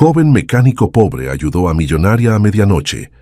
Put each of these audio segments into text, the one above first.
Joven mecánico pobre ayudó a millonaria a medianoche.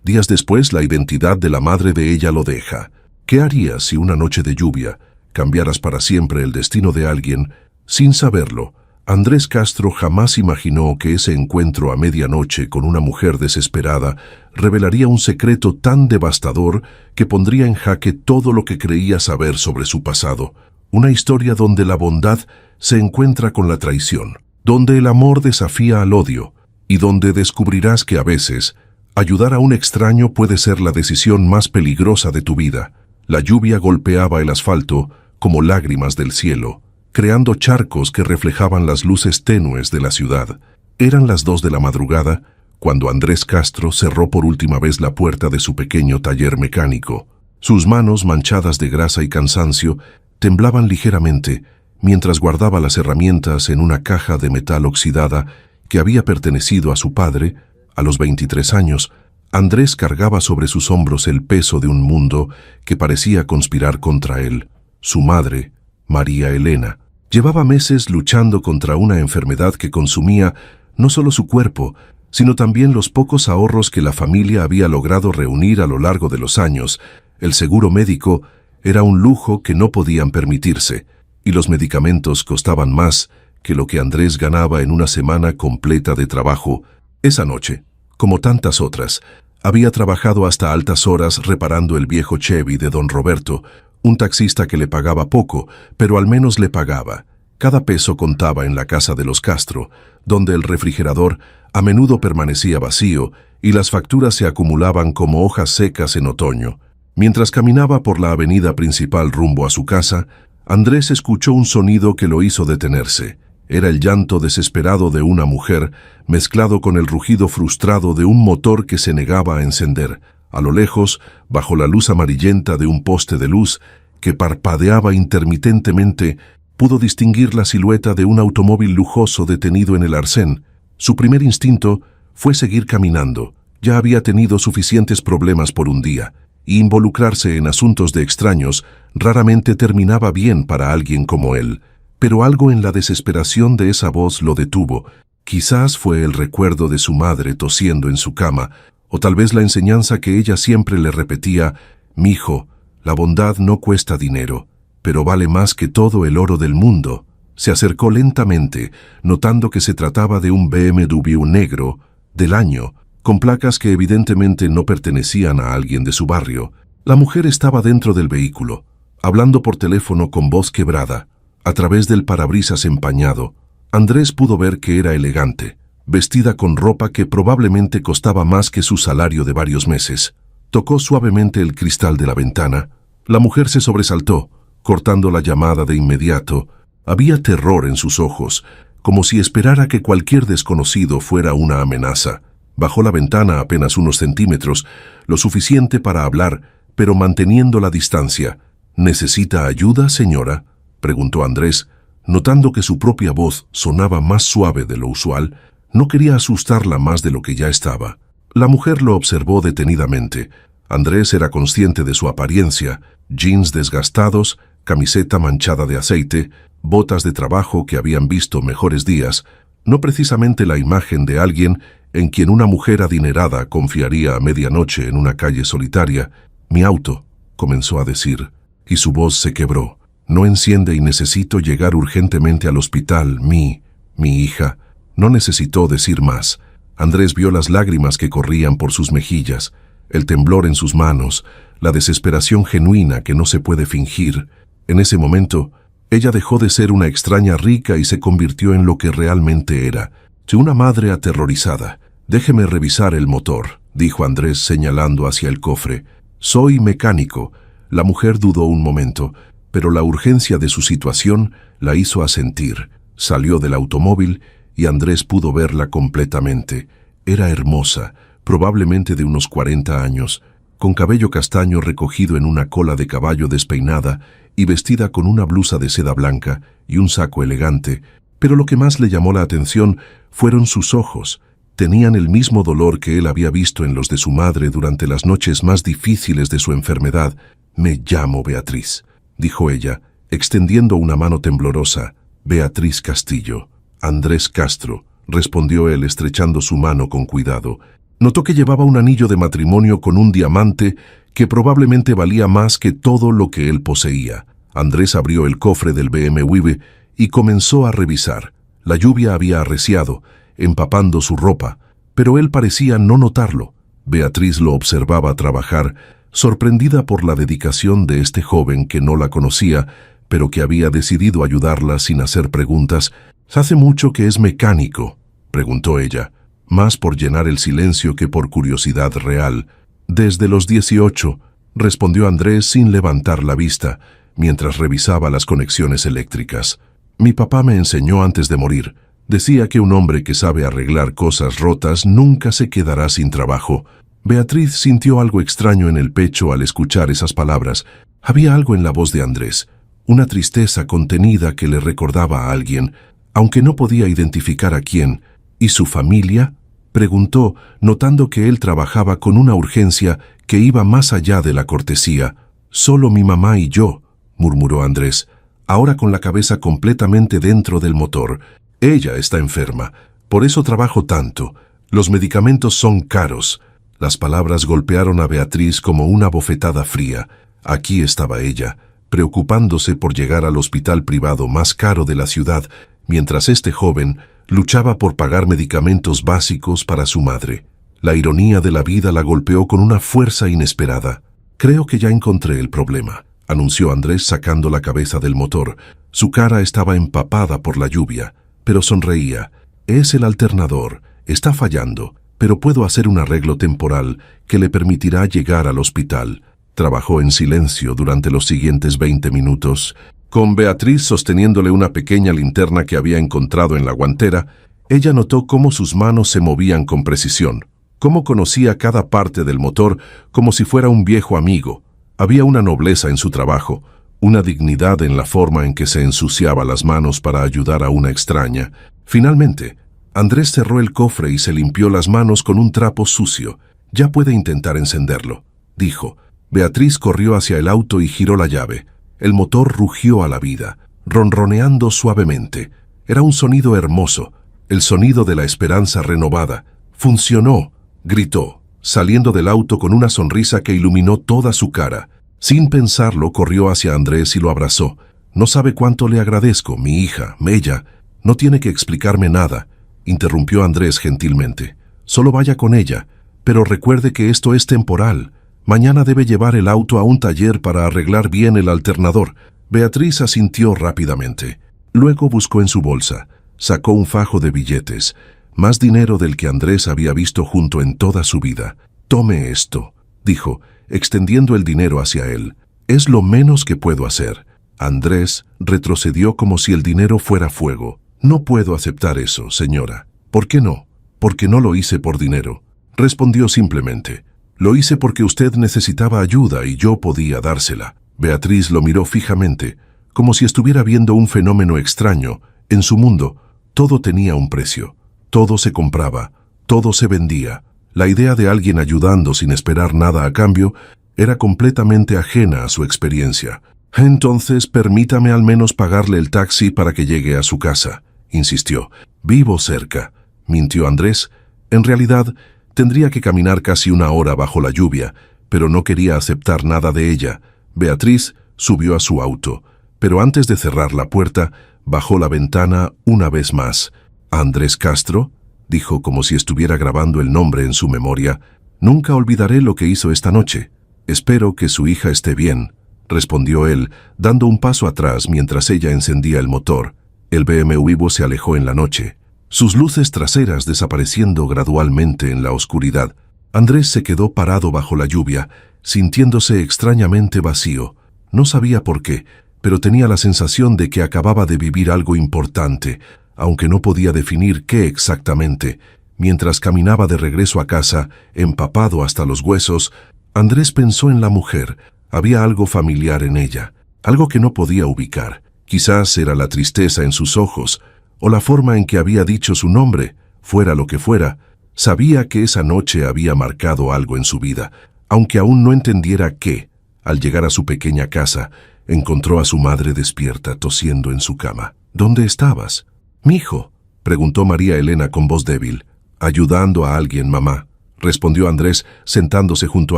Días después, la identidad de la madre de ella lo deja. ¿Qué harías si una noche de lluvia cambiaras para siempre el destino de alguien? Sin saberlo, Andrés Castro jamás imaginó que ese encuentro a medianoche con una mujer desesperada revelaría un secreto tan devastador que pondría en jaque todo lo que creía saber sobre su pasado. Una historia donde la bondad se encuentra con la traición, donde el amor desafía al odio y donde descubrirás que a veces ayudar a un extraño puede ser la decisión más peligrosa de tu vida. La lluvia golpeaba el asfalto como lágrimas del cielo, creando charcos que reflejaban las luces tenues de la ciudad. Eran las 2 de la madrugada cuando Andrés Castro cerró por última vez la puerta de su pequeño taller mecánico. Sus manos, manchadas de grasa y cansancio, temblaban ligeramente mientras guardaba las herramientas en una caja de metal oxidada que había pertenecido a su padre. A los 23 años, Andrés cargaba sobre sus hombros el peso de un mundo que parecía conspirar contra él. Su madre, María Elena, llevaba meses luchando contra una enfermedad que consumía no solo su cuerpo, sino también los pocos ahorros que la familia había logrado reunir a lo largo de los años. El seguro médico era un lujo que no podían permitirse, y los medicamentos costaban más que lo que Andrés ganaba en una semana completa de trabajo. Esa noche, como tantas otras, había trabajado hasta altas horas reparando el viejo Chevy de don Roberto, un taxista que le pagaba poco, pero al menos le pagaba. Cada peso contaba en la casa de los Castro, donde el refrigerador a menudo permanecía vacío y las facturas se acumulaban como hojas secas en otoño. Mientras caminaba por la avenida principal rumbo a su casa, Andrés escuchó un sonido que lo hizo detenerse. Era el llanto desesperado de una mujer, mezclado con el rugido frustrado de un motor que se negaba a encender. A lo lejos, bajo la luz amarillenta de un poste de luz que parpadeaba intermitentemente, pudo distinguir la silueta de un automóvil lujoso detenido en el arcén. Su primer instinto fue seguir caminando. Ya había tenido suficientes problemas por un día, y involucrarse en asuntos de extraños raramente terminaba bien para alguien como él. Pero algo en la desesperación de esa voz lo detuvo. Quizás fue el recuerdo de su madre tosiendo en su cama, o tal vez la enseñanza que ella siempre le repetía: «Mijo, la bondad no cuesta dinero, pero vale más que todo el oro del mundo». Se acercó lentamente, notando que se trataba de un BMW negro, del año, con placas que evidentemente no pertenecían a alguien de su barrio. La mujer estaba dentro del vehículo, hablando por teléfono con voz quebrada. A través del parabrisas empañado, Andrés pudo ver que era elegante, vestida con ropa que probablemente costaba más que su salario de varios meses. Tocó suavemente el cristal de la ventana. La mujer se sobresaltó, cortando la llamada de inmediato. Había terror en sus ojos, como si esperara que cualquier desconocido fuera una amenaza. Bajó la ventana apenas unos centímetros, lo suficiente para hablar, pero manteniendo la distancia. «¿Necesita ayuda, señora?», preguntó Andrés, notando que su propia voz sonaba más suave de lo usual. No quería asustarla más de lo que ya estaba. La mujer lo observó detenidamente. Andrés era consciente de su apariencia: jeans desgastados, camiseta manchada de aceite, botas de trabajo que habían visto mejores días, no precisamente la imagen de alguien en quien una mujer adinerada confiaría a medianoche en una calle solitaria. «Mi auto», comenzó a decir, y su voz se quebró. «No enciende y necesito llegar urgentemente al hospital. Mi hija». No necesitó decir más. Andrés vio las lágrimas que corrían por sus mejillas, el temblor en sus manos, la desesperación genuina que no se puede fingir. En ese momento, ella dejó de ser una extraña rica y se convirtió en lo que realmente era, una madre aterrorizada. «Déjeme revisar el motor», dijo Andrés señalando hacia el cofre. «Soy mecánico». La mujer dudó un momento, pero la urgencia de su situación la hizo asentir. Salió del automóvil y Andrés pudo verla completamente. Era hermosa, probablemente de unos 40 años, con cabello castaño recogido en una cola de caballo despeinada y vestida con una blusa de seda blanca y un saco elegante. Pero lo que más le llamó la atención fueron sus ojos. Tenían el mismo dolor que él había visto en los de su madre durante las noches más difíciles de su enfermedad. «Me llamo Beatriz», dijo ella, extendiendo una mano temblorosa. «Beatriz Castillo». Andrés Castro respondió él estrechando su mano con cuidado. Notó que llevaba un anillo de matrimonio con un diamante que probablemente valía más que todo lo que él poseía. Andrés abrió el cofre del BMW y comenzó a revisar. La lluvia había arreciado, empapando su ropa, pero él parecía no notarlo. Beatriz lo observaba trabajar, sorprendida por la dedicación de este joven que no la conocía, pero que había decidido ayudarla sin hacer preguntas. «¿Hace mucho que es mecánico?», preguntó ella, más por llenar el silencio que por curiosidad real. «Desde los 18», respondió Andrés sin levantar la vista, mientras revisaba las conexiones eléctricas. «Mi papá me enseñó antes de morir. Decía que un hombre que sabe arreglar cosas rotas nunca se quedará sin trabajo». Beatriz sintió algo extraño en el pecho al escuchar esas palabras. Había algo en la voz de Andrés, una tristeza contenida que le recordaba a alguien, aunque no podía identificar a quién. «¿Y su familia?», preguntó, notando que él trabajaba con una urgencia que iba más allá de la cortesía. «Solo mi mamá y yo», murmuró Andrés, ahora con la cabeza completamente dentro del motor. «Ella está enferma, por eso trabajo tanto. Los medicamentos son caros». Las palabras golpearon a Beatriz como una bofetada fría. Aquí estaba ella, preocupándose por llegar al hospital privado más caro de la ciudad, mientras este joven luchaba por pagar medicamentos básicos para su madre. La ironía de la vida la golpeó con una fuerza inesperada. «Creo que ya encontré el problema», anunció Andrés sacando la cabeza del motor. Su cara estaba empapada por la lluvia, pero sonreía. «Es el alternador, está fallando, pero puedo hacer un arreglo temporal que le permitirá llegar al hospital». Trabajó en silencio durante los siguientes 20 minutos. Con Beatriz sosteniéndole una pequeña linterna que había encontrado en la guantera, ella notó cómo sus manos se movían con precisión, cómo conocía cada parte del motor como si fuera un viejo amigo. Había una nobleza en su trabajo, una dignidad en la forma en que se ensuciaba las manos para ayudar a una extraña. Finalmente, Andrés cerró el cofre y se limpió las manos con un trapo sucio. «Ya puede intentar encenderlo», dijo. Beatriz corrió hacia el auto y giró la llave. El motor rugió a la vida, ronroneando suavemente. Era un sonido hermoso, el sonido de la esperanza renovada. «¡Funcionó!», gritó, saliendo del auto con una sonrisa que iluminó toda su cara. Sin pensarlo, corrió hacia Andrés y lo abrazó. «No sabe cuánto le agradezco, mi hija, Mella. No tiene que explicarme nada», interrumpió Andrés gentilmente. «Solo vaya con ella, pero recuerde que esto es temporal. Mañana debe llevar el auto a un taller para arreglar bien el alternador». Beatriz asintió rápidamente. Luego buscó en su bolsa. Sacó un fajo de billetes, más dinero del que Andrés había visto junto en toda su vida. «Tome esto», dijo, extendiendo el dinero hacia él. «Es lo menos que puedo hacer». Andrés retrocedió como si el dinero fuera fuego. «No puedo aceptar eso, señora». «¿Por qué no?». «Porque no lo hice por dinero», respondió simplemente. «Lo hice porque usted necesitaba ayuda y yo podía dársela». Beatriz lo miró fijamente, como si estuviera viendo un fenómeno extraño. En su mundo, todo tenía un precio. Todo se compraba, todo se vendía. La idea de alguien ayudando sin esperar nada a cambio era completamente ajena a su experiencia. «Entonces, permítame al menos pagarle el taxi para que llegue a su casa», insistió. «Vivo cerca», mintió Andrés. En realidad, tendría que caminar casi una hora bajo la lluvia, pero no quería aceptar nada de ella. Beatriz subió a su auto, pero antes de cerrar la puerta, bajó la ventana una vez más. «Andrés Castro», dijo como si estuviera grabando el nombre en su memoria. «Nunca olvidaré lo que hizo esta noche. Espero que su hija esté bien», respondió él, dando un paso atrás mientras ella encendía el motor. El BMW se alejó en la noche, sus luces traseras desapareciendo gradualmente en la oscuridad. Andrés se quedó parado bajo la lluvia, sintiéndose extrañamente vacío. No sabía por qué, pero tenía la sensación de que acababa de vivir algo importante, aunque no podía definir qué exactamente. Mientras caminaba de regreso a casa, empapado hasta los huesos, Andrés pensó en la mujer. Había algo familiar en ella, algo que no podía ubicar. Quizás era la tristeza en sus ojos, o la forma en que había dicho su nombre. Fuera lo que fuera, sabía que esa noche había marcado algo en su vida, aunque aún no entendiera qué. Al llegar a su pequeña casa, encontró a su madre despierta, tosiendo en su cama. «¿Dónde estabas?» «Mijo», preguntó María Elena con voz débil. Ayudando a alguien, mamá, respondió Andrés, sentándose junto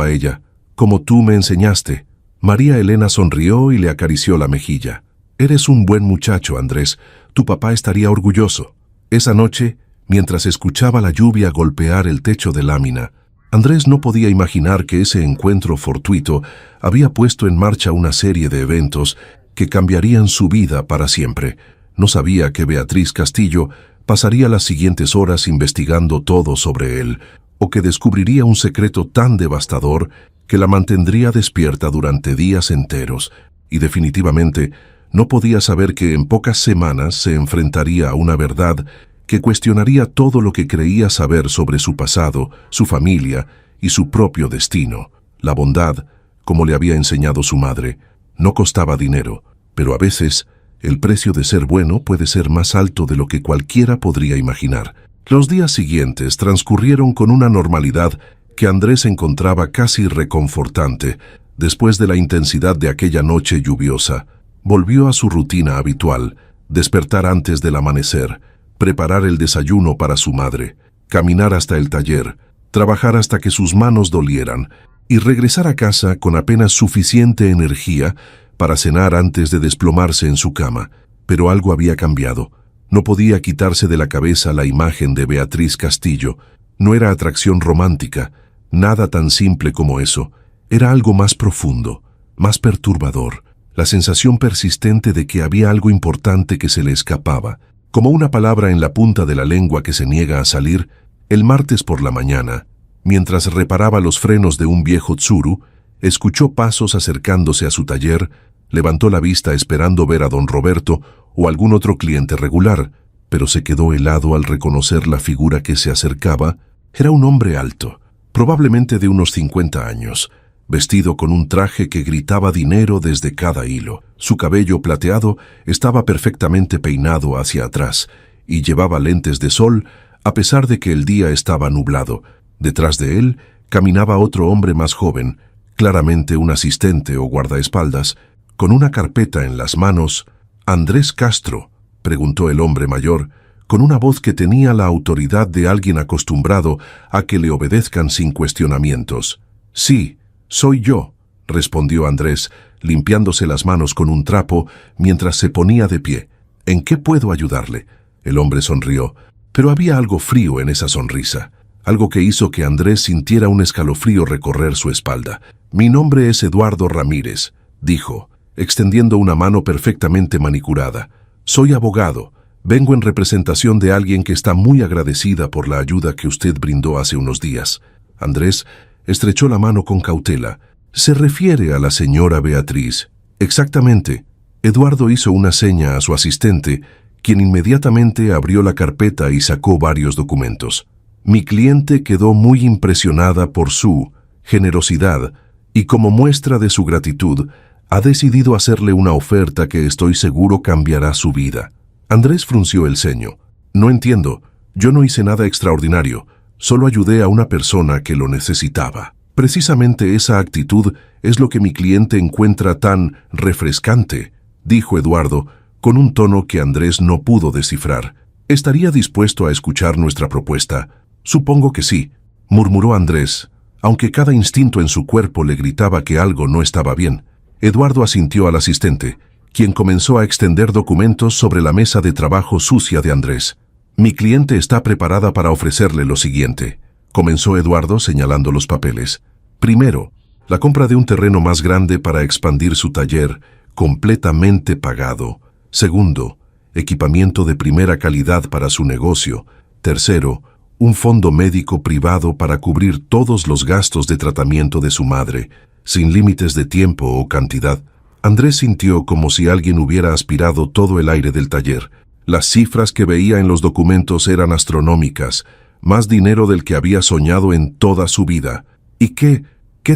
a ella. Como tú me enseñaste. María Elena sonrió y le acarició la mejilla. Eres un buen muchacho, Andrés. Tu papá estaría orgulloso. Esa noche, mientras escuchaba la lluvia golpear el techo de lámina, Andrés no podía imaginar que ese encuentro fortuito había puesto en marcha una serie de eventos que cambiarían su vida para siempre. No sabía que Beatriz Castillo pasaría las siguientes horas investigando todo sobre él, o que descubriría un secreto tan devastador que la mantendría despierta durante días enteros, y definitivamente no podía saber que en pocas semanas se enfrentaría a una verdad que cuestionaría todo lo que creía saber sobre su pasado, su familia y su propio destino. La bondad, como le había enseñado su madre, no costaba dinero, pero a veces el precio de ser bueno puede ser más alto de lo que cualquiera podría imaginar. Los días siguientes transcurrieron con una normalidad que Andrés encontraba casi reconfortante. Después de la intensidad de aquella noche lluviosa, volvió a su rutina habitual: despertar antes del amanecer, preparar el desayuno para su madre, caminar hasta el taller, trabajar hasta que sus manos dolieran y regresar a casa con apenas suficiente energía para cenar antes de desplomarse en su cama. Pero algo había cambiado. No podía quitarse de la cabeza la imagen de Beatriz Castillo. No era atracción romántica, nada tan simple como eso. Era algo más profundo, más perturbador. La sensación persistente de que había algo importante que se le escapaba, como una palabra en la punta de la lengua que se niega a salir. El martes por la mañana, mientras reparaba los frenos de un viejo Tsuru, escuchó pasos acercándose a su taller. Levantó la vista esperando ver a don Roberto o algún otro cliente regular, pero se quedó helado al reconocer la figura que se acercaba. Era un hombre alto, probablemente de unos 50 años, vestido con un traje que gritaba dinero desde cada hilo. Su cabello plateado estaba perfectamente peinado hacia atrás y llevaba lentes de sol a pesar de que el día estaba nublado. Detrás de él caminaba otro hombre más joven, claramente un asistente o guardaespaldas, con una carpeta en las manos. «¿Andrés Castro?», preguntó el hombre mayor, con una voz que tenía la autoridad de alguien acostumbrado a que le obedezcan sin cuestionamientos. «Sí, soy yo», respondió Andrés, limpiándose las manos con un trapo mientras se ponía de pie. «¿En qué puedo ayudarle?». El hombre sonrió, pero había algo frío en esa sonrisa, algo que hizo que Andrés sintiera un escalofrío recorrer su espalda. «Mi nombre es Eduardo Ramírez», dijo, extendiendo una mano perfectamente manicurada. «Soy abogado. Vengo en representación de alguien que está muy agradecida por la ayuda que usted brindó hace unos días». Andrés estrechó la mano con cautela. «¿Se refiere a la señora Beatriz?». «Exactamente». Eduardo hizo una seña a su asistente, quien inmediatamente abrió la carpeta y sacó varios documentos. «Mi cliente quedó muy impresionada por su generosidad y, como muestra de su gratitud, ha decidido hacerle una oferta que estoy seguro cambiará su vida». Andrés frunció el ceño. «No entiendo. Yo no hice nada extraordinario. Solo ayudé a una persona que lo necesitaba». «Precisamente esa actitud es lo que mi cliente encuentra tan refrescante», dijo Eduardo, con un tono que Andrés no pudo descifrar. «¿Estaría dispuesto a escuchar nuestra propuesta?». «Supongo que sí», murmuró Andrés, aunque cada instinto en su cuerpo le gritaba que algo no estaba bien. Eduardo asintió al asistente, quien comenzó a extender documentos sobre la mesa de trabajo sucia de Andrés. «Mi cliente está preparada para ofrecerle lo siguiente», comenzó Eduardo señalando los papeles. «Primero, la compra de un terreno más grande para expandir su taller, completamente pagado. Segundo, equipamiento de primera calidad para su negocio. Tercero, un fondo médico privado para cubrir todos los gastos de tratamiento de su madre, sin límites de tiempo o cantidad». Andrés sintió como si alguien hubiera aspirado todo el aire del taller. Las cifras que veía en los documentos eran astronómicas, más dinero del que había soñado en toda su vida. «¿Y qué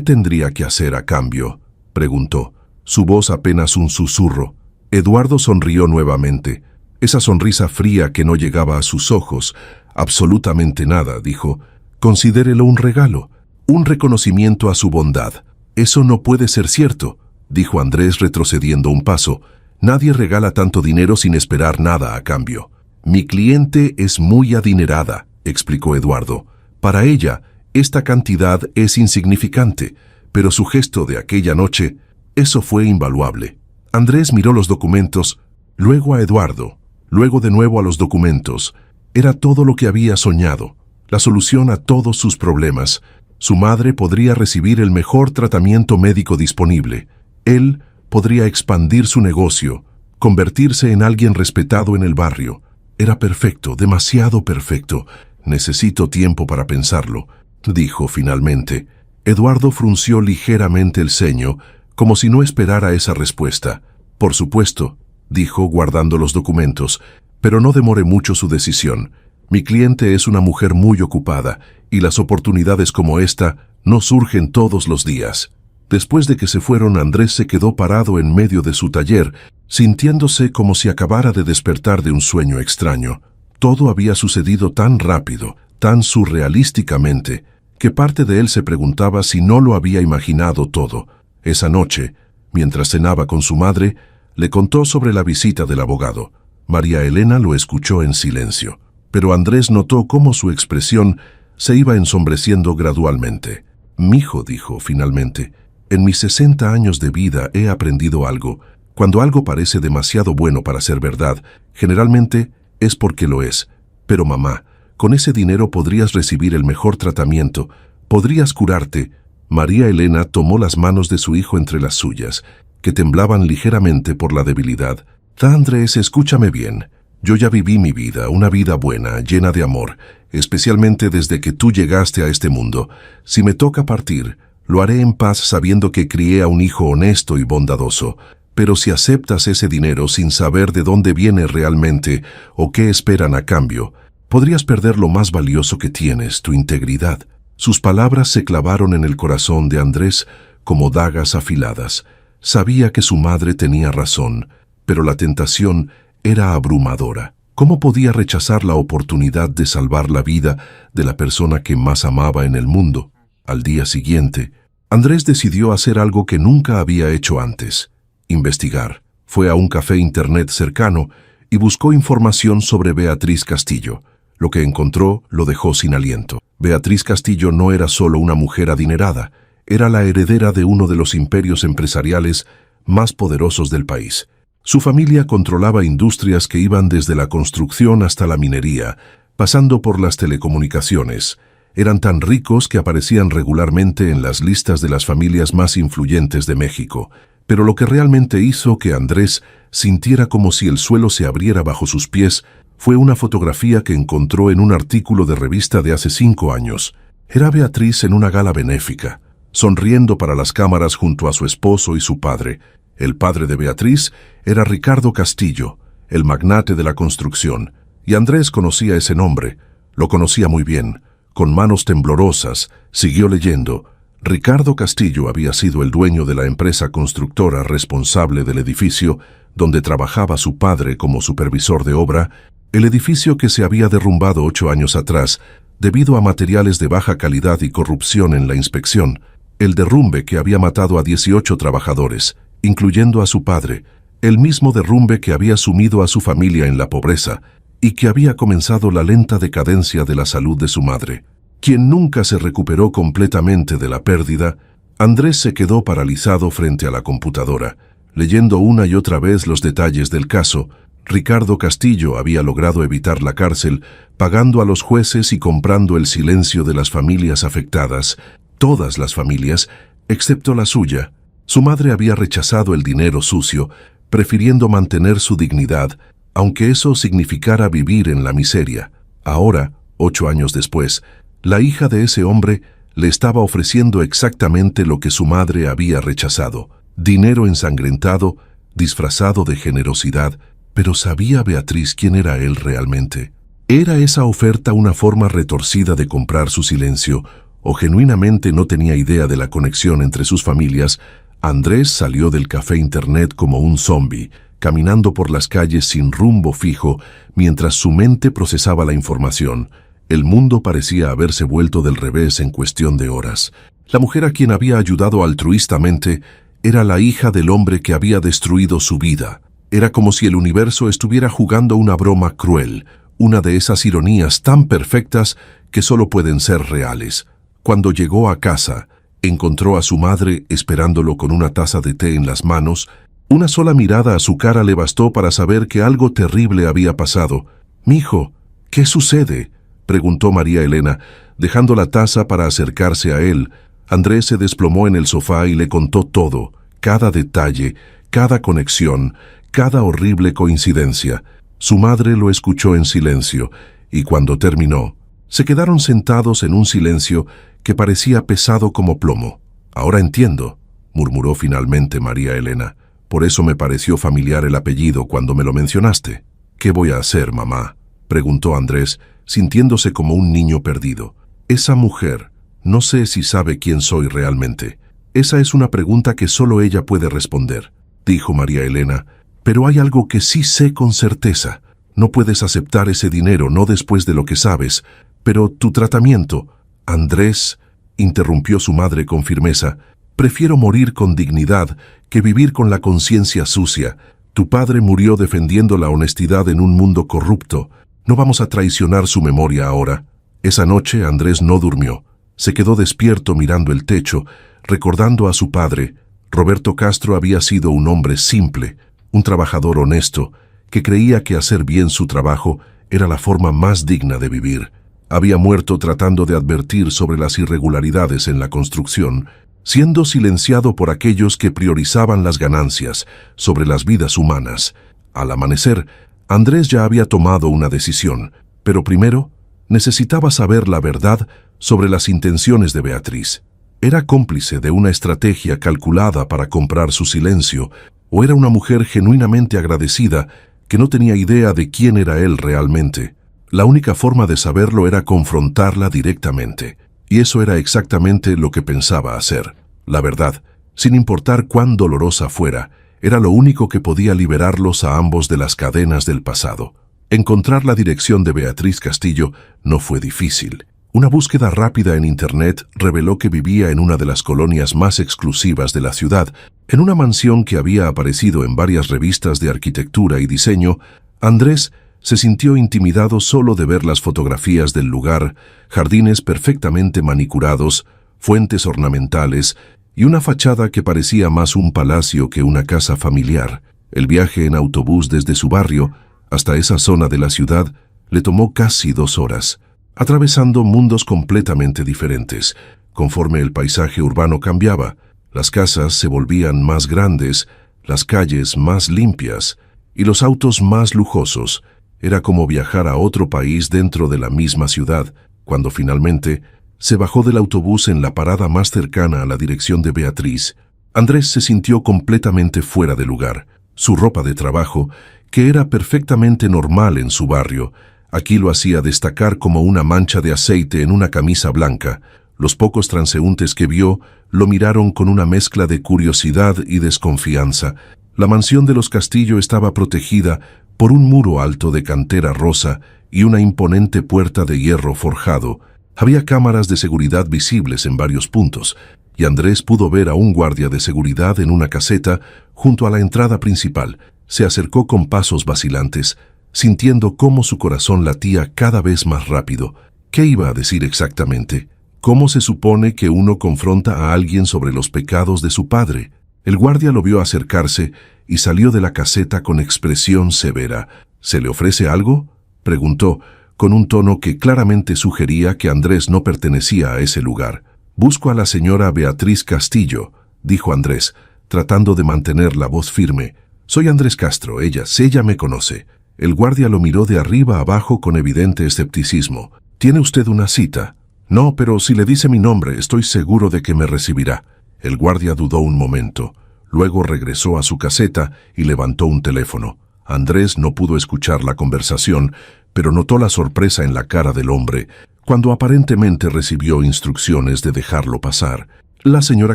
tendría que hacer a cambio?», preguntó, su voz apenas un susurro. Eduardo sonrió nuevamente, esa sonrisa fría que no llegaba a sus ojos. «Absolutamente nada», dijo. «Considérelo un regalo, un reconocimiento a su bondad». «Eso no puede ser cierto», dijo Andrés retrocediendo un paso. «Nadie regala tanto dinero sin esperar nada a cambio». Mi cliente es muy adinerada, explicó Eduardo. Para ella, esta cantidad es insignificante, pero su gesto de aquella noche, eso fue invaluable. Andrés miró los documentos, luego a Eduardo, luego de nuevo a los documentos. Era todo lo que había soñado, la solución a todos sus problemas. Su madre podría recibir el mejor tratamiento médico disponible. Él podría expandir su negocio, convertirse en alguien respetado en el barrio. Era perfecto, demasiado perfecto. Necesito tiempo para pensarlo, dijo finalmente. Eduardo frunció ligeramente el ceño, como si no esperara esa respuesta. Por supuesto, dijo guardando los documentos, pero no demore mucho su decisión. Mi cliente es una mujer muy ocupada, y las oportunidades como esta no surgen todos los días. Después de que se fueron, Andrés se quedó parado en medio de su taller, sintiéndose como si acabara de despertar de un sueño extraño. Todo había sucedido tan rápido, tan surrealísticamente, que parte de él se preguntaba si no lo había imaginado todo. Esa noche, mientras cenaba con su madre, le contó sobre la visita del abogado. María Elena lo escuchó en silencio, pero Andrés notó cómo su expresión se iba ensombreciendo gradualmente. «Mijo», dijo finalmente, «en mis 60 años de vida he aprendido algo. Cuando algo parece demasiado bueno para ser verdad, generalmente es porque lo es. Pero mamá, con ese dinero podrías recibir el mejor tratamiento, podrías curarte». María Elena tomó las manos de su hijo entre las suyas, que temblaban ligeramente por la debilidad. «Andrés, escúchame bien. Yo ya viví mi vida, una vida buena, llena de amor, especialmente desde que tú llegaste a este mundo. Si me toca partir, lo haré en paz sabiendo que crié a un hijo honesto y bondadoso. Pero si aceptas ese dinero sin saber de dónde viene realmente o qué esperan a cambio, podrías perder lo más valioso que tienes, tu integridad». Sus palabras se clavaron en el corazón de Andrés como dagas afiladas. Sabía que su madre tenía razón, pero la tentación era abrumadora. ¿Cómo podía rechazar la oportunidad de salvar la vida de la persona que más amaba en el mundo? Al día siguiente, Andrés decidió hacer algo que nunca había hecho antes: investigar. Fue a un café internet cercano y buscó información sobre Beatriz Castillo. Lo que encontró lo dejó sin aliento. Beatriz Castillo no era solo una mujer adinerada, era la heredera de uno de los imperios empresariales más poderosos del país. Su familia controlaba industrias que iban desde la construcción hasta la minería, pasando por las telecomunicaciones. Eran tan ricos que aparecían regularmente en las listas de las familias más influyentes de México. Pero lo que realmente hizo que Andrés sintiera como si el suelo se abriera bajo sus pies fue una fotografía que encontró en un artículo de revista de hace 5 años. Era Beatriz en una gala benéfica, sonriendo para las cámaras junto a su esposo y su padre. El padre de Beatriz era Ricardo Castillo, el magnate de la construcción, y Andrés conocía ese nombre. Lo conocía muy bien. Con manos temblorosas, siguió leyendo. Ricardo Castillo había sido el dueño de la empresa constructora responsable del edificio donde trabajaba su padre como supervisor de obra, el edificio que se había derrumbado 8 años atrás debido a materiales de baja calidad y corrupción en la inspección, el derrumbe que había matado a 18 trabajadores, incluyendo a su padre, el mismo derrumbe que había sumido a su familia en la pobreza y que había comenzado la lenta decadencia de la salud de su madre, quien nunca se recuperó completamente de la pérdida. Andrés se quedó paralizado frente a la computadora, leyendo una y otra vez los detalles del caso. Ricardo Castillo había logrado evitar la cárcel, pagando a los jueces y comprando el silencio de las familias afectadas, todas las familias, excepto la suya. Su madre había rechazado el dinero sucio, prefiriendo mantener su dignidad, aunque eso significara vivir en la miseria. Ahora, 8 años después, la hija de ese hombre le estaba ofreciendo exactamente lo que su madre había rechazado: dinero ensangrentado, disfrazado de generosidad. Pero ¿sabía Beatriz quién era él realmente? ¿Era esa oferta una forma retorcida de comprar su silencio, o genuinamente no tenía idea de la conexión entre sus familias? Andrés salió del café internet como un zombi, caminando por las calles sin rumbo fijo, mientras su mente procesaba la información. El mundo parecía haberse vuelto del revés en cuestión de horas. La mujer a quien había ayudado altruistamente era la hija del hombre que había destruido su vida. Era como si el universo estuviera jugando una broma cruel, una de esas ironías tan perfectas que solo pueden ser reales. Cuando llegó a casa, encontró a su madre esperándolo con una taza de té en las manos. Una sola mirada a su cara le bastó para saber que algo terrible había pasado. «Mijo, ¿qué sucede?», preguntó María Elena, dejando la taza para acercarse a él. Andrés se desplomó en el sofá y le contó todo, cada detalle, cada conexión, cada horrible coincidencia. Su madre lo escuchó en silencio, y cuando terminó, se quedaron sentados en un silencio que parecía pesado como plomo. «Ahora entiendo», murmuró finalmente María Elena. «Por eso me pareció familiar el apellido cuando me lo mencionaste». «¿Qué voy a hacer, mamá?», preguntó Andrés, sintiéndose como un niño perdido. «Esa mujer, no sé si sabe quién soy realmente. Esa es una pregunta que solo ella puede responder», dijo María Elena. «Pero hay algo que sí sé con certeza. No puedes aceptar ese dinero, no después de lo que sabes. Pero tu tratamiento...» «Andrés», interrumpió su madre con firmeza, «prefiero morir con dignidad que vivir con la conciencia sucia. Tu padre murió defendiendo la honestidad en un mundo corrupto. No vamos a traicionar su memoria ahora». Esa noche Andrés no durmió. Se quedó despierto mirando el techo, recordando a su padre. Roberto Castro había sido un hombre simple, un trabajador honesto, que creía que hacer bien su trabajo era la forma más digna de vivir. Había muerto tratando de advertir sobre las irregularidades en la construcción, siendo silenciado por aquellos que priorizaban las ganancias sobre las vidas humanas. Al amanecer, Andrés ya había tomado una decisión, pero primero necesitaba saber la verdad sobre las intenciones de Beatriz. ¿Era cómplice de una estrategia calculada para comprar su silencio, o era una mujer genuinamente agradecida que no tenía idea de quién era él realmente? La única forma de saberlo era confrontarla directamente, y eso era exactamente lo que pensaba hacer. La verdad, sin importar cuán dolorosa fuera, era lo único que podía liberarlos a ambos de las cadenas del pasado. Encontrar la dirección de Beatriz Castillo no fue difícil. Una búsqueda rápida en Internet reveló que vivía en una de las colonias más exclusivas de la ciudad, en una mansión que había aparecido en varias revistas de arquitectura y diseño. Andrés se sintió intimidado solo de ver las fotografías del lugar, jardines perfectamente manicurados, fuentes ornamentales y una fachada que parecía más un palacio que una casa familiar. El viaje en autobús desde su barrio hasta esa zona de la ciudad le tomó casi 2 horas, atravesando mundos completamente diferentes. Conforme el paisaje urbano cambiaba, las casas se volvían más grandes, las calles más limpias y los autos más lujosos. Era como viajar a otro país dentro de la misma ciudad. Cuando finalmente se bajó del autobús en la parada más cercana a la dirección de Beatriz, Andrés se sintió completamente fuera de lugar. Su ropa de trabajo, que era perfectamente normal en su barrio, aquí lo hacía destacar como una mancha de aceite en una camisa blanca. Los pocos transeúntes que vio lo miraron con una mezcla de curiosidad y desconfianza. La mansión de los Castillo estaba protegida por un muro alto de cantera rosa y una imponente puerta de hierro forjado. Había cámaras de seguridad visibles en varios puntos, y Andrés pudo ver a un guardia de seguridad en una caseta junto a la entrada principal. Se acercó con pasos vacilantes, sintiendo cómo su corazón latía cada vez más rápido. ¿Qué iba a decir exactamente? ¿Cómo se supone que uno confronta a alguien sobre los pecados de su padre? El guardia lo vio acercarse y salió de la caseta con expresión severa. «¿Se le ofrece algo?», preguntó, con un tono que claramente sugería que Andrés no pertenecía a ese lugar. «Busco a la señora Beatriz Castillo», dijo Andrés, tratando de mantener la voz firme. «Soy Andrés Castro, ella me conoce». El guardia lo miró de arriba abajo con evidente escepticismo. «¿Tiene usted una cita?». «No, pero si le dice mi nombre, estoy seguro de que me recibirá». El guardia dudó un momento. Luego regresó a su caseta y levantó un teléfono. Andrés no pudo escuchar la conversación, pero notó la sorpresa en la cara del hombre cuando aparentemente recibió instrucciones de dejarlo pasar. «La señora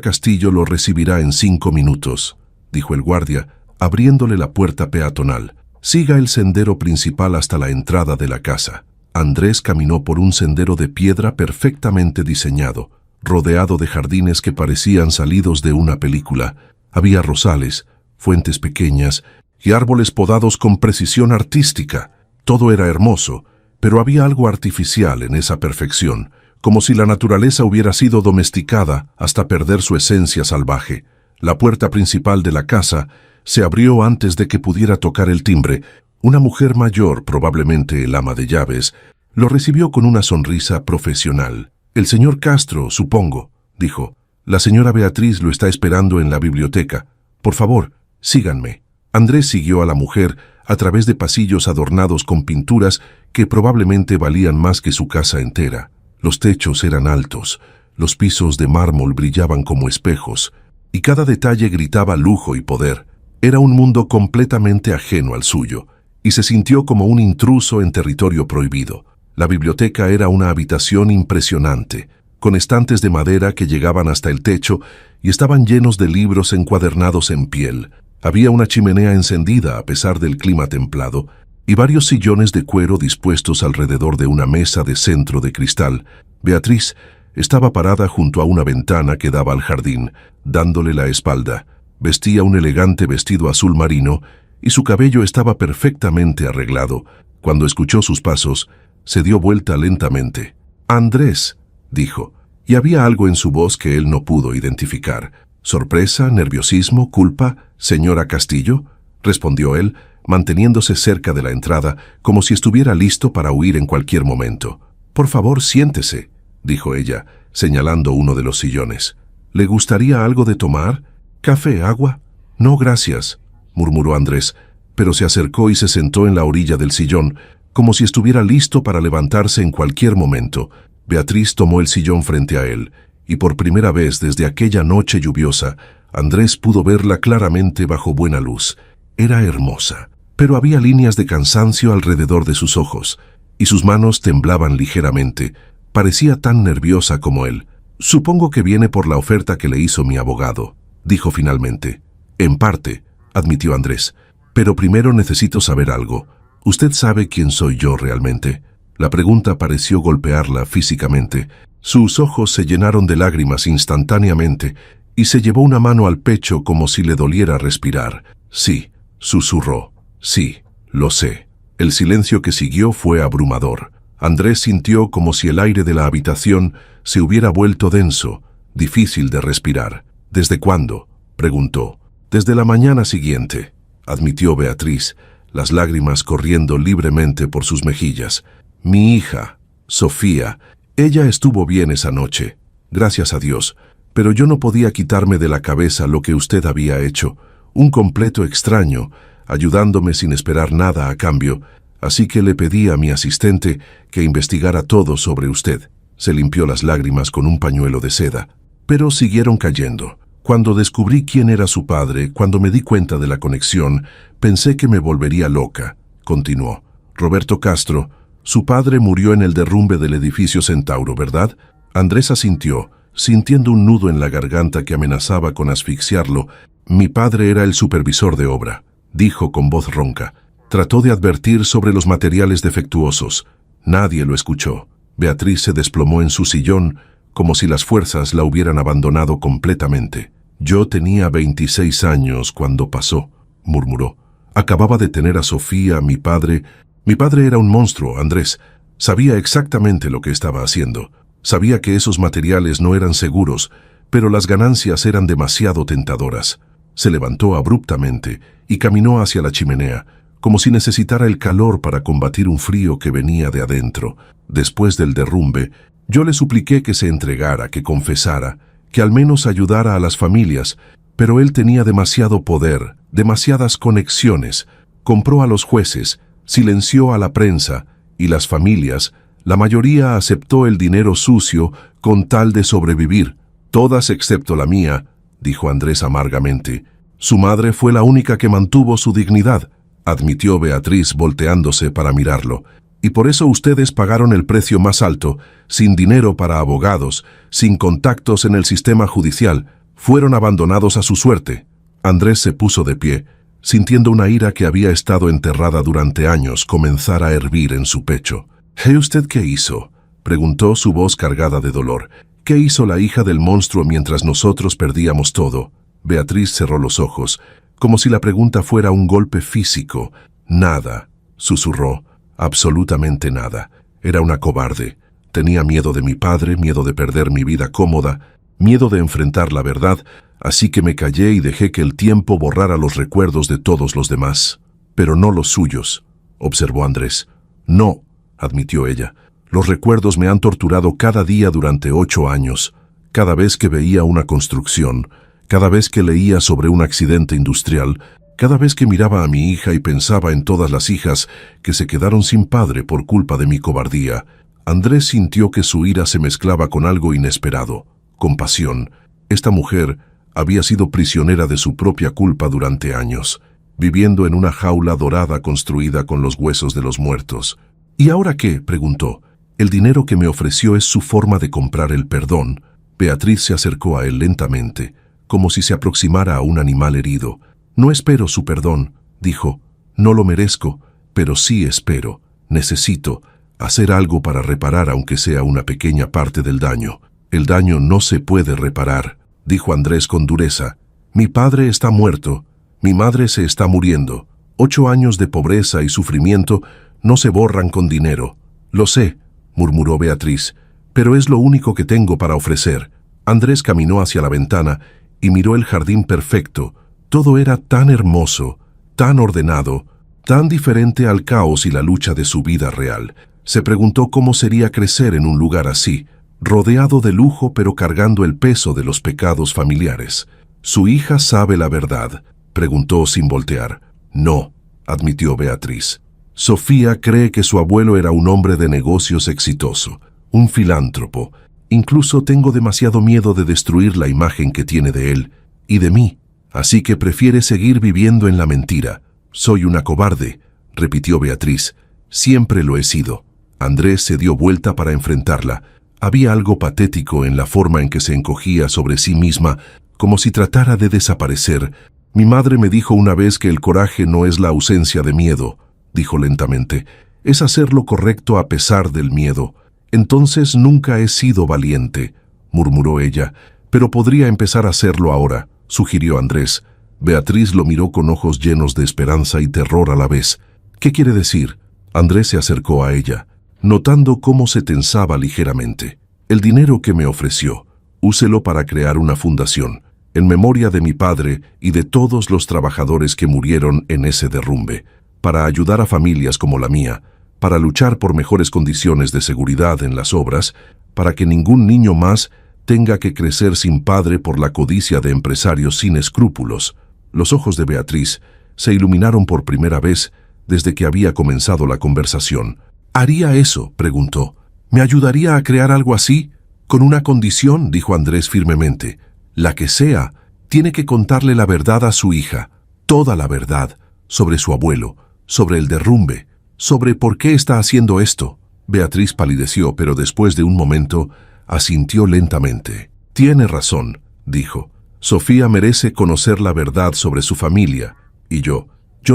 Castillo lo recibirá en 5 minutos», dijo el guardia, abriéndole la puerta peatonal. «Siga el sendero principal hasta la entrada de la casa». Andrés caminó por un sendero de piedra perfectamente diseñado, rodeado de jardines que parecían salidos de una película. Había rosales, fuentes pequeñas y árboles podados con precisión artística. Todo era hermoso, pero había algo artificial en esa perfección, como si la naturaleza hubiera sido domesticada hasta perder su esencia salvaje. La puerta principal de la casa se abrió antes de que pudiera tocar el timbre. Una mujer mayor, probablemente el ama de llaves, lo recibió con una sonrisa profesional. «El señor Castro, supongo», dijo. «La señora Beatriz lo está esperando en la biblioteca. Por favor, síganme». Andrés siguió a la mujer a través de pasillos adornados con pinturas que probablemente valían más que su casa entera. Los techos eran altos, los pisos de mármol brillaban como espejos, y cada detalle gritaba lujo y poder. Era un mundo completamente ajeno al suyo, y se sintió como un intruso en territorio prohibido. La biblioteca era una habitación impresionante, con estantes de madera que llegaban hasta el techo y estaban llenos de libros encuadernados en piel. Había una chimenea encendida a pesar del clima templado, y varios sillones de cuero dispuestos alrededor de una mesa de centro de cristal. Beatriz estaba parada junto a una ventana que daba al jardín, dándole la espalda. Vestía un elegante vestido azul marino y su cabello estaba perfectamente arreglado. Cuando escuchó sus pasos, se dio vuelta lentamente. «Andrés», dijo, y había algo en su voz que él no pudo identificar. «¿Sorpresa, nerviosismo, culpa, señora Castillo?», respondió él, manteniéndose cerca de la entrada, como si estuviera listo para huir en cualquier momento. «Por favor, siéntese», dijo ella, señalando uno de los sillones. «¿Le gustaría algo de tomar? ¿Café, agua?» «No, gracias», murmuró Andrés, pero se acercó y se sentó en la orilla del sillón, como si estuviera listo para levantarse en cualquier momento. Beatriz tomó el sillón frente a él, y por primera vez desde aquella noche lluviosa, Andrés pudo verla claramente bajo buena luz. Era hermosa, pero había líneas de cansancio alrededor de sus ojos, y sus manos temblaban ligeramente. Parecía tan nerviosa como él. «Supongo que viene por la oferta que le hizo mi abogado», dijo finalmente. «En parte», admitió Andrés, «pero primero necesito saber algo. ¿Usted sabe quién soy yo realmente?». La pregunta pareció golpearla físicamente. Sus ojos se llenaron de lágrimas instantáneamente y se llevó una mano al pecho como si le doliera respirar. «Sí», susurró. «Sí, lo sé». El silencio que siguió fue abrumador. Andrés sintió como si el aire de la habitación se hubiera vuelto denso, difícil de respirar. «¿Desde cuándo?», preguntó. «Desde la mañana siguiente», admitió Beatriz, las lágrimas corriendo libremente por sus mejillas. «Mi hija, Sofía, ella estuvo bien esa noche, gracias a Dios, pero yo no podía quitarme de la cabeza lo que usted había hecho, un completo extraño, ayudándome sin esperar nada a cambio, así que le pedí a mi asistente que investigara todo sobre usted». Se limpió las lágrimas con un pañuelo de seda, pero siguieron cayendo. «Cuando descubrí quién era su padre, cuando me di cuenta de la conexión, pensé que me volvería loca», continuó. «Roberto Castro, su padre murió en el derrumbe del edificio Centauro, ¿verdad?». Andrés asintió, sintiendo un nudo en la garganta que amenazaba con asfixiarlo. «Mi padre era el supervisor de obra», dijo con voz ronca. «Trató de advertir sobre los materiales defectuosos. Nadie lo escuchó». Beatriz se desplomó en su sillón, como si las fuerzas la hubieran abandonado completamente. «Yo tenía 26 años cuando pasó», murmuró. «Acababa de tener a Sofía, mi padre. Mi padre era un monstruo, Andrés. Sabía exactamente lo que estaba haciendo. Sabía que esos materiales no eran seguros, pero las ganancias eran demasiado tentadoras». Se levantó abruptamente y caminó hacia la chimenea, como si necesitara el calor para combatir un frío que venía de adentro. «Después del derrumbe, yo le supliqué que se entregara, que confesara, que al menos ayudara a las familias, pero él tenía demasiado poder, demasiadas conexiones. Compró a los jueces, silenció a la prensa, y las familias, la mayoría aceptó el dinero sucio con tal de sobrevivir. Todas excepto la mía», dijo Andrés amargamente. «Su madre fue la única que mantuvo su dignidad», admitió Beatriz volteándose para mirarlo. «Y por eso ustedes pagaron el precio más alto, sin dinero para abogados, sin contactos en el sistema judicial. Fueron abandonados a su suerte». Andrés se puso de pie, sintiendo una ira que había estado enterrada durante años comenzar a hervir en su pecho. «¿Y usted qué hizo?», preguntó su voz cargada de dolor. «¿Qué hizo la hija del monstruo mientras nosotros perdíamos todo?». Beatriz cerró los ojos, como si la pregunta fuera un golpe físico. Nada, susurró, absolutamente nada. Era una cobarde. Tenía miedo de mi padre, miedo de perder mi vida cómoda, miedo de enfrentar la verdad, así que me callé y dejé que el tiempo borrara los recuerdos de todos los demás. Pero no los suyos, observó Andrés. No, admitió ella. Los recuerdos me han torturado cada día durante 8 años. Cada vez que veía una construcción, cada vez que leía sobre un accidente industrial, cada vez que miraba a mi hija y pensaba en todas las hijas que se quedaron sin padre por culpa de mi cobardía, Andrés sintió que su ira se mezclaba con algo inesperado, compasión. Esta mujer había sido prisionera de su propia culpa durante años, viviendo en una jaula dorada construida con los huesos de los muertos. ¿Y ahora qué?, preguntó. El dinero que me ofreció es su forma de comprar el perdón. Beatriz se acercó a él lentamente, como si se aproximara a un animal herido. No espero su perdón, dijo. No lo merezco, pero sí espero. Necesito hacer algo para reparar aunque sea una pequeña parte del daño. El daño no se puede reparar, dijo Andrés con dureza. Mi padre está muerto. Mi madre se está muriendo. 8 años de pobreza y sufrimiento no se borran con dinero. Lo sé, murmuró Beatriz, pero es lo único que tengo para ofrecer. Andrés caminó hacia la ventana y miró el jardín perfecto. Todo era tan hermoso, tan ordenado, tan diferente al caos y la lucha de su vida real. Se preguntó cómo sería crecer en un lugar así, rodeado de lujo pero cargando el peso de los pecados familiares. ¿Su hija sabe la verdad?, preguntó sin voltear. No, admitió Beatriz. Sofía cree que su abuelo era un hombre de negocios exitoso, un filántropo. Incluso tengo demasiado miedo de destruir la imagen que tiene de él y de mí, así que prefiere seguir viviendo en la mentira. Soy una cobarde, repitió Beatriz. Siempre lo he sido. Andrés se dio vuelta para enfrentarla. Había algo patético en la forma en que se encogía sobre sí misma, como si tratara de desaparecer. Mi madre me dijo una vez que el coraje no es la ausencia de miedo, dijo lentamente. Es hacer lo correcto a pesar del miedo. Entonces nunca he sido valiente, murmuró ella. Pero podría empezar a hacerlo ahora, sugirió Andrés. Beatriz lo miró con ojos llenos de esperanza y terror a la vez. ¿Qué quiere decir? Andrés se acercó a ella, notando cómo se tensaba ligeramente. El dinero que me ofreció, úselo para crear una fundación, en memoria de mi padre y de todos los trabajadores que murieron en ese derrumbe, para ayudar a familias como la mía, para luchar por mejores condiciones de seguridad en las obras, para que ningún niño más tenga que crecer sin padre por la codicia de empresarios sin escrúpulos. Los ojos de Beatriz se iluminaron por primera vez desde que había comenzado la conversación. ¿Haría eso?, preguntó. ¿Me ayudaría a crear algo así? Con una condición, dijo Andrés firmemente. La que sea, tiene que contarle la verdad a su hija, toda la verdad, sobre su abuelo, sobre el derrumbe, sobre por qué está haciendo esto. Beatriz palideció, pero después de un momento asintió lentamente. Tiene razón, dijo. Sofía merece conocer la verdad sobre su familia, y yo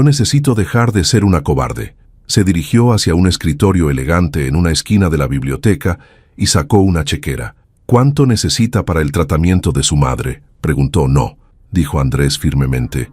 necesito dejar de ser una cobarde. Se dirigió hacia un escritorio elegante en una esquina de la biblioteca y sacó una chequera. ¿Cuánto necesita para el tratamiento de su madre?, preguntó. No, dijo Andrés firmemente.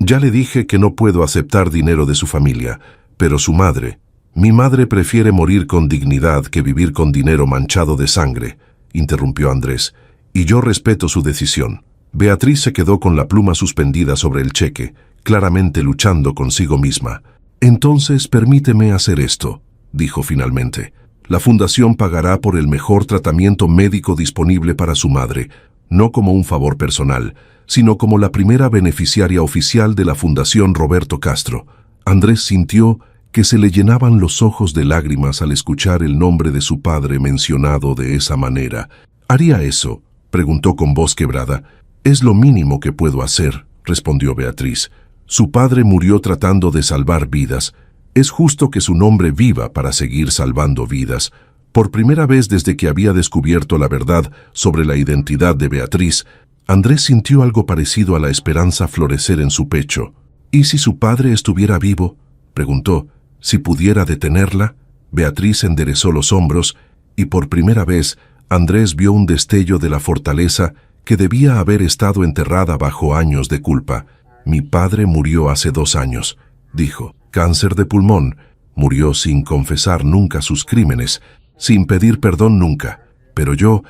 Ya le dije que no puedo aceptar dinero de su familia, pero su madre... Mi madre prefiere morir con dignidad que vivir con dinero manchado de sangre, interrumpió Andrés, y yo respeto su decisión. Beatriz se quedó con la pluma suspendida sobre el cheque, claramente luchando consigo misma. Entonces permíteme hacer esto, dijo finalmente. La fundación pagará por el mejor tratamiento médico disponible para su madre, no como un favor personal, sino como la primera beneficiaria oficial de la Fundación Roberto Castro. Andrés sintió que se le llenaban los ojos de lágrimas al escuchar el nombre de su padre mencionado de esa manera. ¿Haría eso?, preguntó con voz quebrada. Es lo mínimo que puedo hacer, respondió Beatriz. Su padre murió tratando de salvar vidas. Es justo que su nombre viva para seguir salvando vidas. Por primera vez desde que había descubierto la verdad sobre la identidad de Beatriz, Andrés sintió algo parecido a la esperanza florecer en su pecho. ¿Y si su padre estuviera vivo?, preguntó. ¿Si pudiera detenerla? Beatriz enderezó los hombros y por primera vez Andrés vio un destello de la fortaleza que debía haber estado enterrada bajo años de culpa. Mi padre murió hace 2 años, dijo. Cáncer de pulmón. Murió sin confesar nunca sus crímenes, sin pedir perdón nunca. Pero yo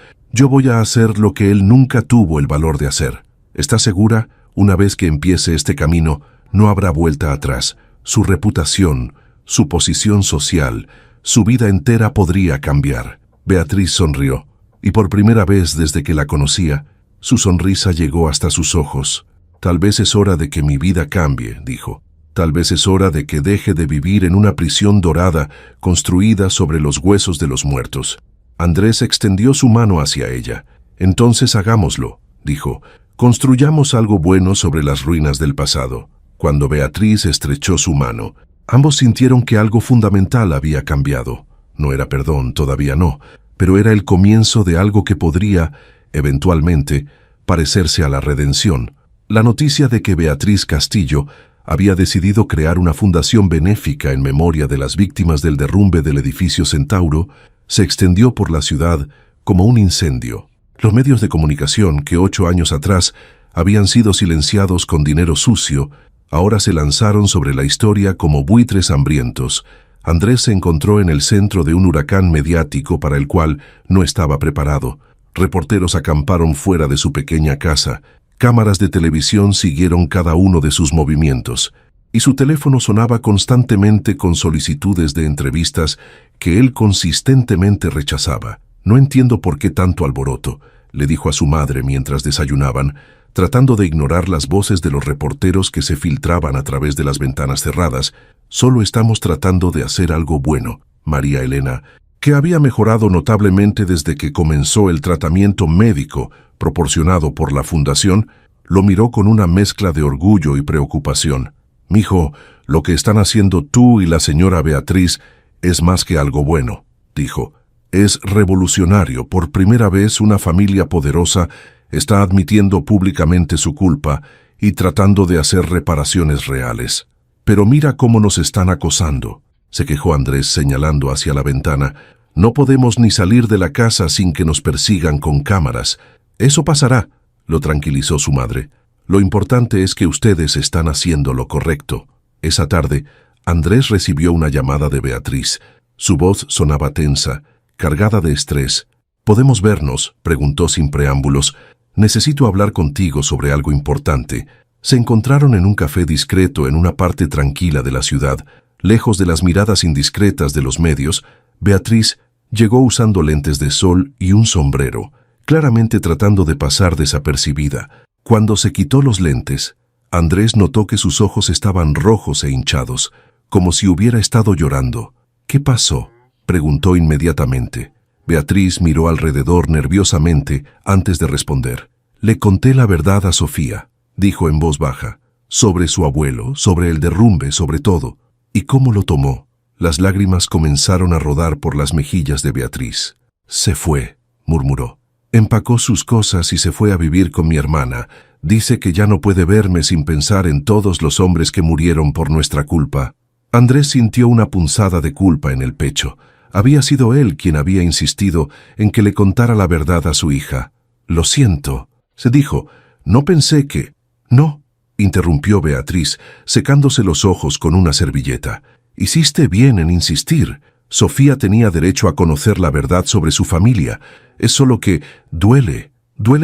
voy a hacer lo que él nunca tuvo el valor de hacer. ¿Está segura? Una vez que empiece este camino, no habrá vuelta atrás. Su reputación, su posición social, su vida entera podría cambiar. Beatriz sonrió, y por primera vez desde que la conocía, su sonrisa llegó hasta sus ojos. Tal vez es hora de que mi vida cambie, dijo. Tal vez es hora de que deje de vivir en una prisión dorada construida sobre los huesos de los muertos. Andrés extendió su mano hacia ella. Entonces hagámoslo, dijo. Construyamos algo bueno sobre las ruinas del pasado. Cuando Beatriz estrechó su mano, ambos sintieron que algo fundamental había cambiado. No era perdón, todavía no, pero era el comienzo de algo que podría, eventualmente, parecerse a la redención. La noticia de que Beatriz Castillo había decidido crear una fundación benéfica en memoria de las víctimas del derrumbe del edificio Centauro se extendió por la ciudad como un incendio. Los medios de comunicación que 8 años atrás habían sido silenciados con dinero sucio, ahora se lanzaron sobre la historia como buitres hambrientos. Andrés se encontró en el centro de un huracán mediático para el cual no estaba preparado. Reporteros acamparon fuera de su pequeña casa. Cámaras de televisión siguieron cada uno de sus movimientos, y su teléfono sonaba constantemente con solicitudes de entrevistas que él consistentemente rechazaba. «No entiendo por qué tanto alboroto», le dijo a su madre mientras desayunaban, tratando de ignorar las voces de los reporteros que se filtraban a través de las ventanas cerradas. «Solo estamos tratando de hacer algo bueno». María Elena, que había mejorado notablemente desde que comenzó el tratamiento médico proporcionado por la fundación, lo miró con una mezcla de orgullo y preocupación. «Mijo, lo que están haciendo tú y la señora Beatriz es más que algo bueno», dijo. «Es revolucionario. Por primera vez una familia poderosa está admitiendo públicamente su culpa y tratando de hacer reparaciones reales. Pero mira cómo nos están acosando», se quejó Andrés señalando hacia la ventana. «No podemos ni salir de la casa sin que nos persigan con cámaras». «Eso pasará», lo tranquilizó su madre. «Lo importante es que ustedes están haciendo lo correcto». Esa tarde, Andrés recibió una llamada de Beatriz. Su voz sonaba tensa, cargada de estrés. «¿Podemos vernos?», preguntó sin preámbulos. «Necesito hablar contigo sobre algo importante». Se encontraron en un café discreto en una parte tranquila de la ciudad, lejos de las miradas indiscretas de los medios. Beatriz llegó usando lentes de sol y un sombrero, claramente tratando de pasar desapercibida. Cuando se quitó los lentes, Andrés notó que sus ojos estaban rojos e hinchados, como si hubiera estado llorando. «¿Qué pasó?», preguntó inmediatamente. Beatriz miró alrededor nerviosamente antes de responder. «Le conté la verdad a Sofía», dijo en voz baja, «sobre su abuelo, sobre el derrumbe, sobre todo». «¿Y cómo lo tomó?». Las lágrimas comenzaron a rodar por las mejillas de Beatriz. «Se fue», murmuró. «Empacó sus cosas y se fue a vivir con mi hermana. Dice que ya no puede verme sin pensar en todos los hombres que murieron por nuestra culpa». Andrés sintió una punzada de culpa en el pecho. Había sido él quien había insistido en que le contara la verdad a su hija. «Lo siento», se dijo. «No pensé que...». «No», interrumpió Beatriz, secándose los ojos con una servilleta. «Hiciste bien en insistir. Sofía tenía derecho a conocer la verdad sobre su familia. Es solo que duele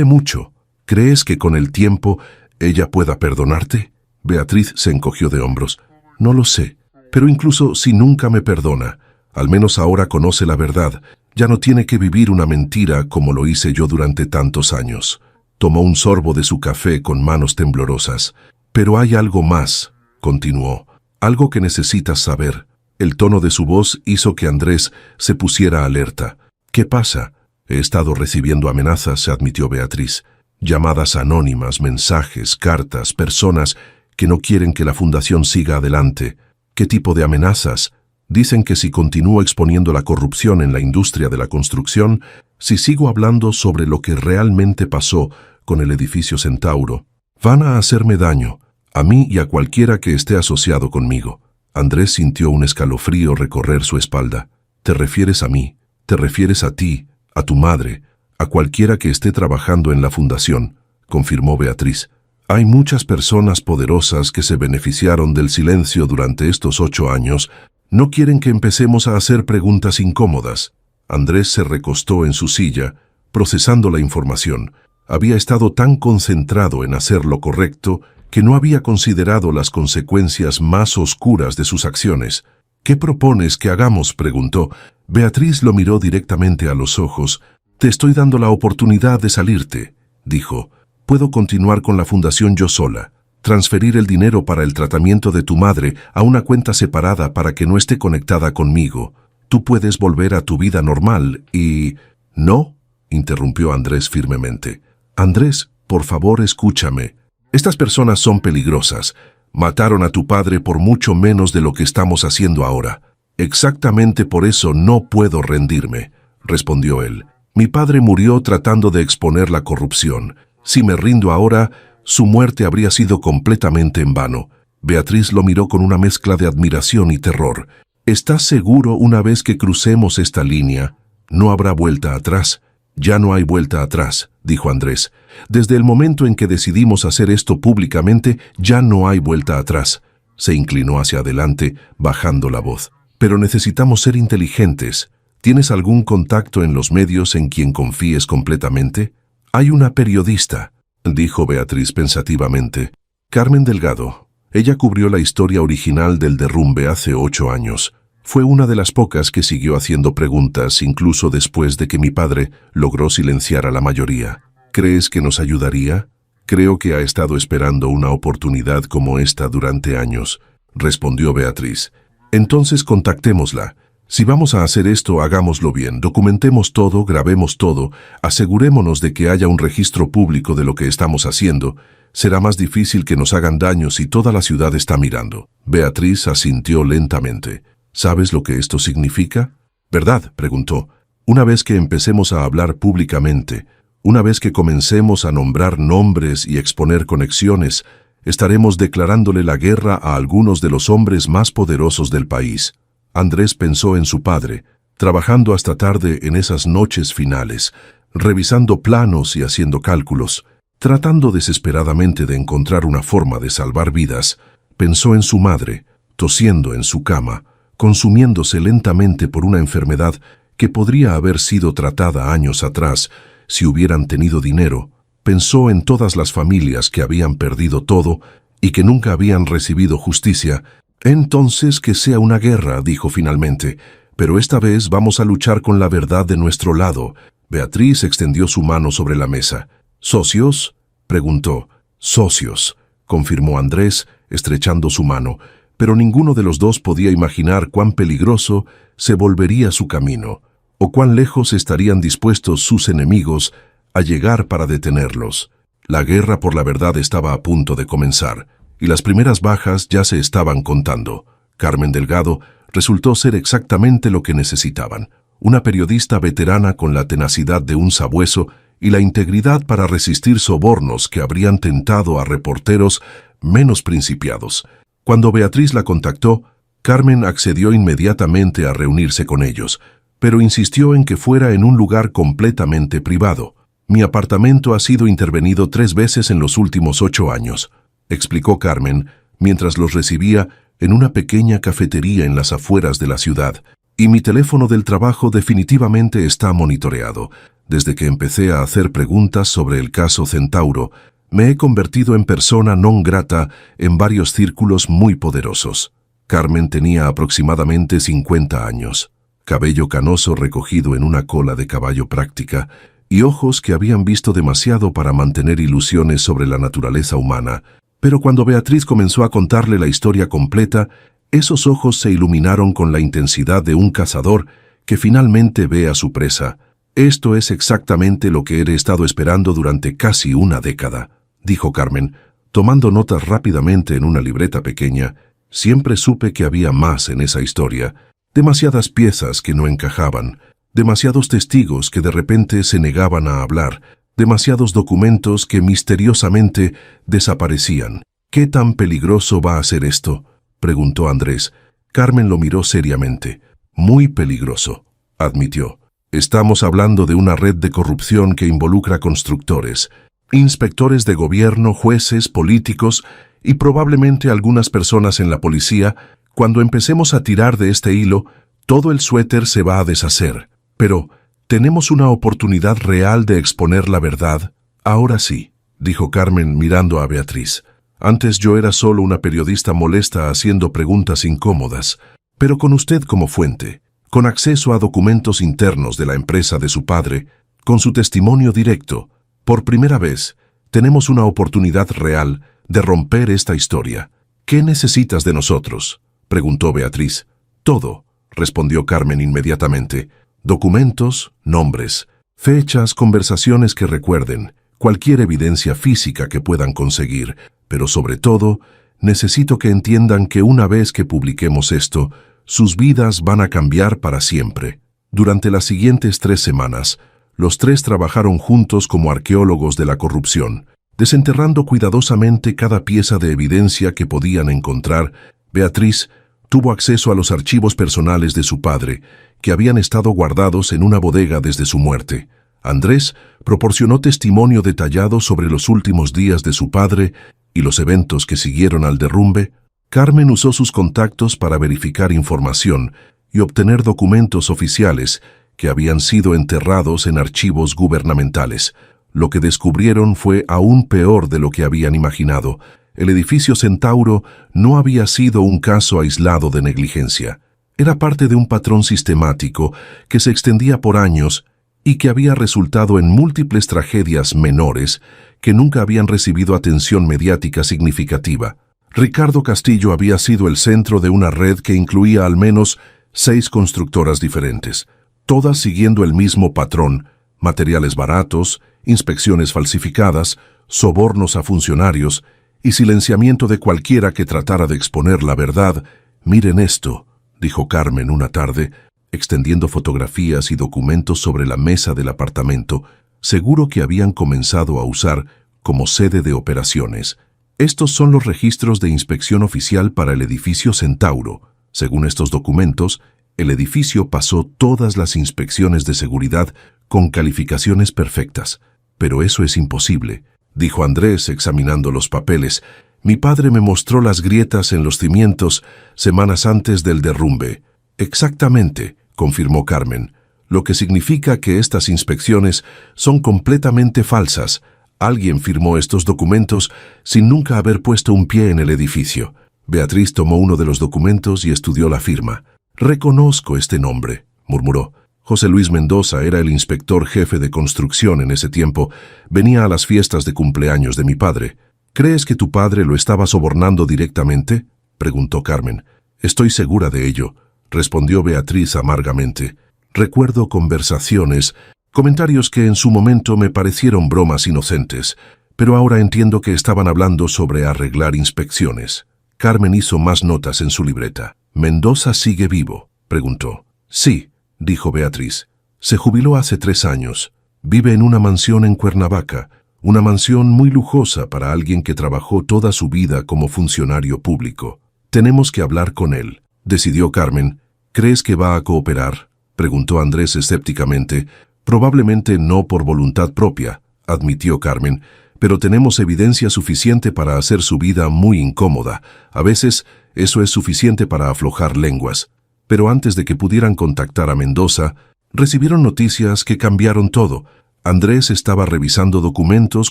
mucho. ¿Crees que con el tiempo ella pueda perdonarte?». Beatriz se encogió de hombros. «No lo sé, pero incluso si nunca me perdona, al menos ahora conoce la verdad. Ya no tiene que vivir una mentira como lo hice yo durante tantos años». Tomó un sorbo de su café con manos temblorosas. «Pero hay algo más», continuó. «Algo que necesitas saber». El tono de su voz hizo que Andrés se pusiera alerta. «¿Qué pasa?». «He estado recibiendo amenazas», se admitió Beatriz. «Llamadas anónimas, mensajes, cartas, personas que no quieren que la fundación siga adelante». «¿Qué tipo de amenazas?». «Dicen que si continúo exponiendo la corrupción en la industria de la construcción, si sigo hablando sobre lo que realmente pasó con el edificio Centauro, van a hacerme daño, a mí y a cualquiera que esté asociado conmigo». Andrés sintió un escalofrío recorrer su espalda. «¿Te refieres a mí? ¿Te refieres a ti, a tu madre, a cualquiera que esté trabajando en la fundación?», confirmó Beatriz. Hay muchas personas poderosas que se beneficiaron del silencio durante estos 8 años. No quieren que empecemos a hacer preguntas incómodas. Andrés se recostó en su silla, procesando la información. Había estado tan concentrado en hacer lo correcto que no había considerado las consecuencias más oscuras de sus acciones. «¿Qué propones que hagamos?», preguntó. Beatriz lo miró directamente a los ojos. «Te estoy dando la oportunidad de salirte», dijo. «Puedo continuar con la fundación yo sola, transferir el dinero para el tratamiento de tu madre a una cuenta separada para que no esté conectada conmigo. Tú puedes volver a tu vida normal y...» «No», interrumpió Andrés firmemente. «Andrés, por favor, escúchame. Estas personas son peligrosas. Mataron a tu padre por mucho menos de lo que estamos haciendo ahora. Exactamente por eso no puedo rendirme», respondió él. «Mi padre murió tratando de exponer la corrupción. Si me rindo ahora, su muerte habría sido completamente en vano». Beatriz lo miró con una mezcla de admiración y terror. «¿Estás seguro una vez que crucemos esta línea? No habrá vuelta atrás». «Ya no hay vuelta atrás», dijo Andrés. «Desde el momento en que decidimos hacer esto públicamente, ya no hay vuelta atrás». Se inclinó hacia adelante, bajando la voz. «Pero necesitamos ser inteligentes. ¿Tienes algún contacto en los medios en quien confíes completamente?» «Hay una periodista», dijo Beatriz pensativamente. «Carmen Delgado. Ella cubrió la historia original del derrumbe hace 8 años. Fue una de las pocas que siguió haciendo preguntas incluso después de que mi padre logró silenciar a la mayoría. ¿Crees que nos ayudaría?» «Creo que ha estado esperando una oportunidad como esta durante años», respondió Beatriz. «Entonces contactémosla. Si vamos a hacer esto, hagámoslo bien. Documentemos todo, grabemos todo, asegurémonos de que haya un registro público de lo que estamos haciendo. Será más difícil que nos hagan daño si toda la ciudad está mirando». Beatriz asintió lentamente. «¿Sabes lo que esto significa?». «¿Verdad?», preguntó. «Una vez que empecemos a hablar públicamente, una vez que comencemos a nombrar nombres y exponer conexiones, estaremos declarándole la guerra a algunos de los hombres más poderosos del país». Andrés pensó en su padre, trabajando hasta tarde en esas noches finales, revisando planos y haciendo cálculos, tratando desesperadamente de encontrar una forma de salvar vidas. Pensó en su madre, tosiendo en su cama, consumiéndose lentamente por una enfermedad que podría haber sido tratada años atrás si hubieran tenido dinero. Pensó en todas las familias que habían perdido todo y que nunca habían recibido justicia. «Entonces que sea una guerra», dijo finalmente, «pero esta vez vamos a luchar con la verdad de nuestro lado». Beatriz extendió su mano sobre la mesa. «¿Socios?», preguntó. «Socios», confirmó Andrés, estrechando su mano, pero ninguno de los dos podía imaginar cuán peligroso se volvería su camino, o cuán lejos estarían dispuestos sus enemigos a llegar para detenerlos. La guerra por la verdad estaba a punto de comenzar, y las primeras bajas ya se estaban contando. Carmen Delgado resultó ser exactamente lo que necesitaban, una periodista veterana con la tenacidad de un sabueso y la integridad para resistir sobornos que habrían tentado a reporteros menos principiados. Cuando Beatriz la contactó, Carmen accedió inmediatamente a reunirse con ellos, pero insistió en que fuera en un lugar completamente privado. «Mi apartamento ha sido intervenido 3 veces en los últimos 8 años», explicó Carmen, mientras los recibía en una pequeña cafetería en las afueras de la ciudad. «Y mi teléfono del trabajo definitivamente está monitoreado. Desde que empecé a hacer preguntas sobre el caso Centauro, me he convertido en persona non grata en varios círculos muy poderosos». Carmen tenía aproximadamente 50 años, cabello canoso recogido en una cola de caballo práctica y ojos que habían visto demasiado para mantener ilusiones sobre la naturaleza humana. Pero cuando Beatriz comenzó a contarle la historia completa, esos ojos se iluminaron con la intensidad de un cazador que finalmente ve a su presa. «Esto es exactamente lo que he estado esperando durante casi una década», dijo Carmen, tomando notas rápidamente en una libreta pequeña. «Siempre supe que había más en esa historia, demasiadas piezas que no encajaban, demasiados testigos que de repente se negaban a hablar, demasiados documentos que misteriosamente desaparecían». «¿Qué tan peligroso va a ser esto?», preguntó Andrés. Carmen lo miró seriamente. «Muy peligroso», admitió. «Estamos hablando de una red de corrupción que involucra constructores, Inspectores de gobierno, jueces, políticos y probablemente algunas personas en la policía. Cuando empecemos a tirar de este hilo, todo el suéter se va a deshacer. Pero tenemos una oportunidad real de exponer la verdad. Ahora sí, dijo Carmen mirando a Beatriz. Antes yo era solo una periodista molesta haciendo preguntas incómodas, pero con usted como fuente, con acceso a documentos internos de la empresa de su padre, con su testimonio directo, por primera vez, tenemos una oportunidad real de romper esta historia. ¿Qué necesitas de nosotros?, preguntó Beatriz. Todo, respondió Carmen inmediatamente. Documentos, nombres, fechas, conversaciones que recuerden, cualquier evidencia física que puedan conseguir, pero sobre todo, necesito que entiendan que una vez que publiquemos esto, sus vidas van a cambiar para siempre. Durante las siguientes 3 semanas, los 3 trabajaron juntos como arqueólogos de la corrupción, desenterrando cuidadosamente cada pieza de evidencia que podían encontrar. Beatriz tuvo acceso a los archivos personales de su padre, que habían estado guardados en una bodega desde su muerte. Andrés proporcionó testimonio detallado sobre los últimos días de su padre y los eventos que siguieron al derrumbe. Carmen usó sus contactos para verificar información y obtener documentos oficiales que habían sido enterrados en archivos gubernamentales. Lo que descubrieron fue aún peor de lo que habían imaginado. El edificio Centauro no había sido un caso aislado de negligencia. Era parte de un patrón sistemático que se extendía por años y que había resultado en múltiples tragedias menores que nunca habían recibido atención mediática significativa. Ricardo Castillo había sido el centro de una red que incluía al menos 6 constructoras diferentes, todas siguiendo el mismo patrón: materiales baratos, inspecciones falsificadas, sobornos a funcionarios y silenciamiento de cualquiera que tratara de exponer la verdad. «Miren esto», dijo Carmen una tarde, extendiendo fotografías y documentos sobre la mesa del apartamento, seguro que habían comenzado a usar como sede de operaciones. Estos son los registros de inspección oficial para el edificio Centauro. Según estos documentos, el edificio pasó todas las inspecciones de seguridad con calificaciones perfectas. Pero eso es imposible, dijo Andrés examinando los papeles. Mi padre me mostró las grietas en los cimientos semanas antes del derrumbe. Exactamente, confirmó Carmen, lo que significa que estas inspecciones son completamente falsas. Alguien firmó estos documentos sin nunca haber puesto un pie en el edificio. Beatriz tomó uno de los documentos y estudió la firma. «Reconozco este nombre», murmuró. José Luis Mendoza era el inspector jefe de construcción en ese tiempo. Venía a las fiestas de cumpleaños de mi padre. «¿Crees que tu padre lo estaba sobornando directamente?», preguntó Carmen. «Estoy segura de ello», respondió Beatriz amargamente. «Recuerdo conversaciones, comentarios que en su momento me parecieron bromas inocentes, pero ahora entiendo que estaban hablando sobre arreglar inspecciones». Carmen hizo más notas en su libreta. «¿Mendoza sigue vivo?», preguntó. «Sí», dijo Beatriz. «Se jubiló hace 3 años. Vive en una mansión en Cuernavaca, una mansión muy lujosa para alguien que trabajó toda su vida como funcionario público. Tenemos que hablar con él», decidió Carmen. «¿Crees que va a cooperar?», preguntó Andrés escépticamente. «Probablemente no por voluntad propia», admitió Carmen, «pero tenemos evidencia suficiente para hacer su vida muy incómoda. A veces eso es suficiente para aflojar lenguas». Pero antes de que pudieran contactar a Mendoza, recibieron noticias que cambiaron todo. Andrés estaba revisando documentos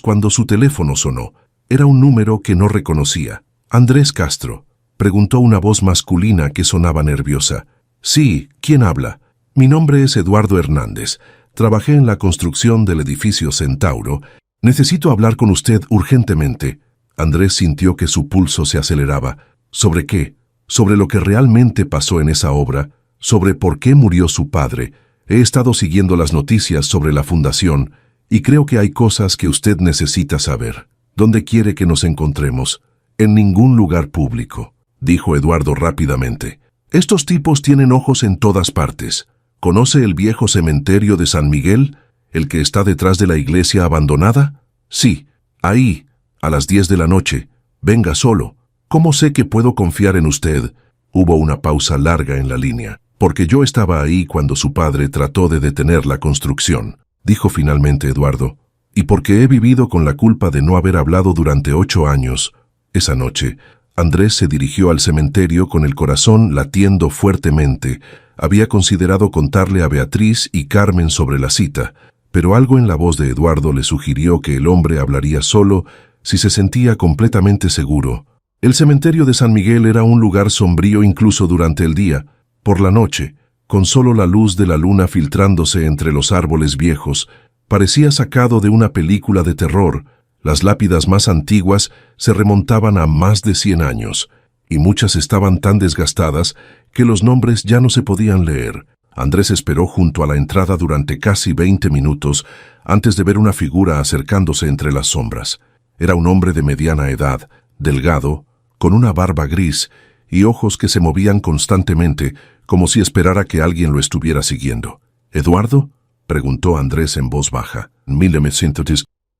cuando su teléfono sonó. Era un número que no reconocía. «Andrés Castro», preguntó una voz masculina que sonaba nerviosa. «Sí, ¿quién habla?». «Mi nombre es Eduardo Hernández. Trabajé en la construcción del edificio Centauro. Necesito hablar con usted urgentemente». Andrés sintió que su pulso se aceleraba. «¿Sobre qué?». «Sobre lo que realmente pasó en esa obra, sobre por qué murió su padre. He estado siguiendo las noticias sobre la fundación y creo que hay cosas que usted necesita saber». «¿Dónde quiere que nos encontremos?». «En ningún lugar público», dijo Eduardo rápidamente. «Estos tipos tienen ojos en todas partes. ¿Conoce el viejo cementerio de San Miguel, el que está detrás de la iglesia abandonada?». «Sí, ahí, a las 10 de la noche. Venga solo». «¿Cómo sé que puedo confiar en usted?». Hubo una pausa larga en la línea. «Porque yo estaba ahí cuando su padre trató de detener la construcción», dijo finalmente Eduardo. y porque he vivido con la culpa de no haber hablado durante 8 años. Esa noche, Andrés se dirigió al cementerio con el corazón latiendo fuertemente. Había considerado contarle a Beatriz y Carmen sobre la cita, pero algo en la voz de Eduardo le sugirió que el hombre hablaría solo si se sentía completamente seguro. El cementerio de San Miguel era un lugar sombrío incluso durante el día. Por la noche, con solo la luz de la luna filtrándose entre los árboles viejos, parecía sacado de una película de terror. Las lápidas más antiguas se remontaban a más de 100 años, y muchas estaban tan desgastadas que los nombres ya no se podían leer. Andrés esperó junto a la entrada durante casi 20 minutos antes de ver una figura acercándose entre las sombras. Era un hombre de mediana edad, delgado, con una barba gris y ojos que se movían constantemente, como si esperara que alguien lo estuviera siguiendo. ¿Eduardo?, preguntó Andrés en voz baja.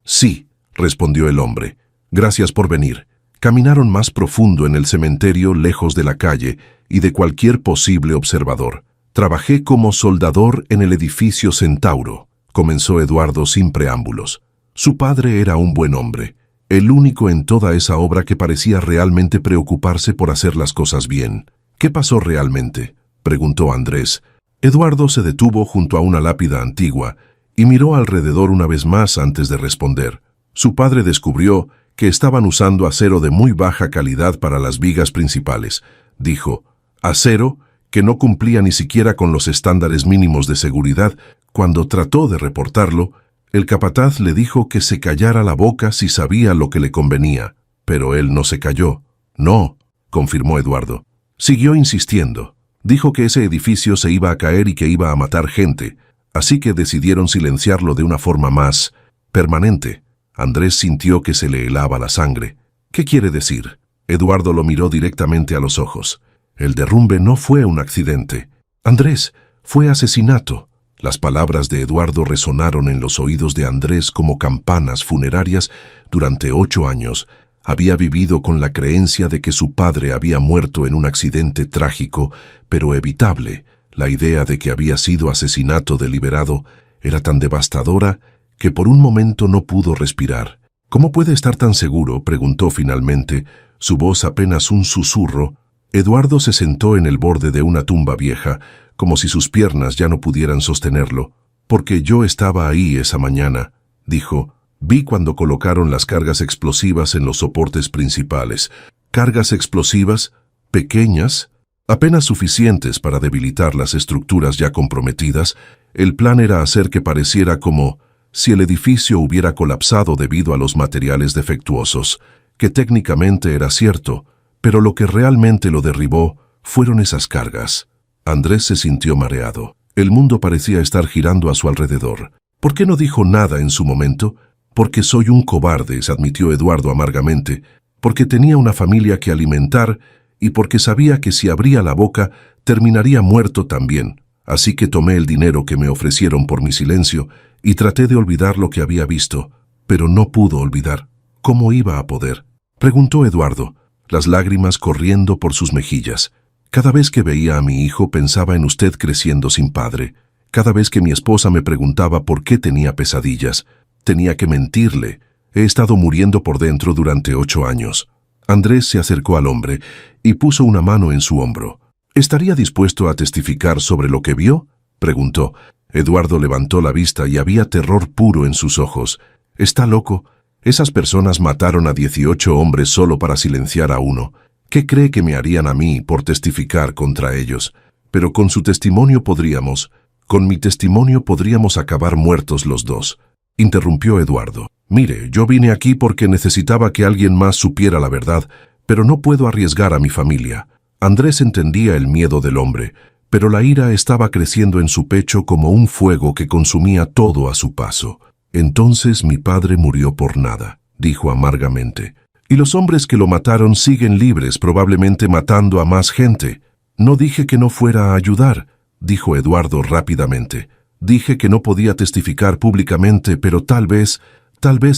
Sí, respondió el hombre. Gracias por venir. Caminaron más profundo en el cementerio, lejos de la calle y de cualquier posible observador. Trabajé como soldador en el edificio Centauro, comenzó Eduardo sin preámbulos. Su padre era un buen hombre, el único en toda esa obra que parecía realmente preocuparse por hacer las cosas bien. ¿Qué pasó realmente?, preguntó Andrés. Eduardo se detuvo junto a una lápida antigua y miró alrededor una vez más antes de responder. Su padre descubrió que estaban usando acero de muy baja calidad para las vigas principales. Dijo, acero que no cumplía ni siquiera con los estándares mínimos de seguridad. Cuando trató de reportarlo, el capataz le dijo que se callara la boca si sabía lo que le convenía, pero él no se calló. No, confirmó Eduardo. Siguió insistiendo. Dijo que ese edificio se iba a caer y que iba a matar gente, así que decidieron silenciarlo de una forma más permanente. Andrés sintió que se le helaba la sangre. ¿Qué quiere decir? Eduardo lo miró directamente a los ojos. El derrumbe no fue un accidente. Andrés, fue asesinato. Las palabras de Eduardo resonaron en los oídos de Andrés como campanas funerarias. Durante 8 años, había vivido con la creencia de que su padre había muerto en un accidente trágico, pero evitable. La idea de que había sido asesinato deliberado era tan devastadora que por un momento no pudo respirar. ¿Cómo puede estar tan seguro?, preguntó finalmente, su voz apenas un susurro. Eduardo se sentó en el borde de una tumba vieja, como si sus piernas ya no pudieran sostenerlo. Porque yo estaba ahí esa mañana, dijo. Vi cuando colocaron las cargas explosivas en los soportes principales. Cargas explosivas, pequeñas, apenas suficientes para debilitar las estructuras ya comprometidas. El plan era hacer que pareciera como si el edificio hubiera colapsado debido a los materiales defectuosos, que técnicamente era cierto, pero lo que realmente lo derribó fueron esas cargas. Andrés se sintió mareado. El mundo parecía estar girando a su alrededor. ¿Por qué no dijo nada en su momento? Porque soy un cobarde, se admitió Eduardo amargamente, porque tenía una familia que alimentar y porque sabía que si abría la boca terminaría muerto también. Así que tomé el dinero que me ofrecieron por mi silencio y traté de olvidar lo que había visto, pero no pudo olvidar. ¿Cómo iba a poder?, preguntó Eduardo, las lágrimas corriendo por sus mejillas. Cada vez que veía a mi hijo pensaba en usted creciendo sin padre. Cada vez que mi esposa me preguntaba por qué tenía pesadillas, tenía que mentirle. He estado muriendo por dentro durante 8 años. Andrés se acercó al hombre y puso una mano en su hombro. ¿Estaría dispuesto a testificar sobre lo que vio?, preguntó. Eduardo levantó la vista y había terror puro en sus ojos. ¿Está loco? Esas personas mataron a 18 hombres solo para silenciar a uno. ¿Qué cree que me harían a mí por testificar contra ellos? Pero con su testimonio con mi testimonio podríamos acabar muertos los dos, interrumpió Eduardo. Mire, yo vine aquí porque necesitaba que alguien más supiera la verdad, pero no puedo arriesgar a mi familia. Andrés entendía el miedo del hombre, pero la ira estaba creciendo en su pecho como un fuego que consumía todo a su paso. Entonces mi padre murió por nada, dijo amargamente. Y los hombres que lo mataron siguen libres, probablemente matando a más gente. No dije que no fuera a ayudar, dijo Eduardo rápidamente. Dije que no podía testificar públicamente, pero tal vez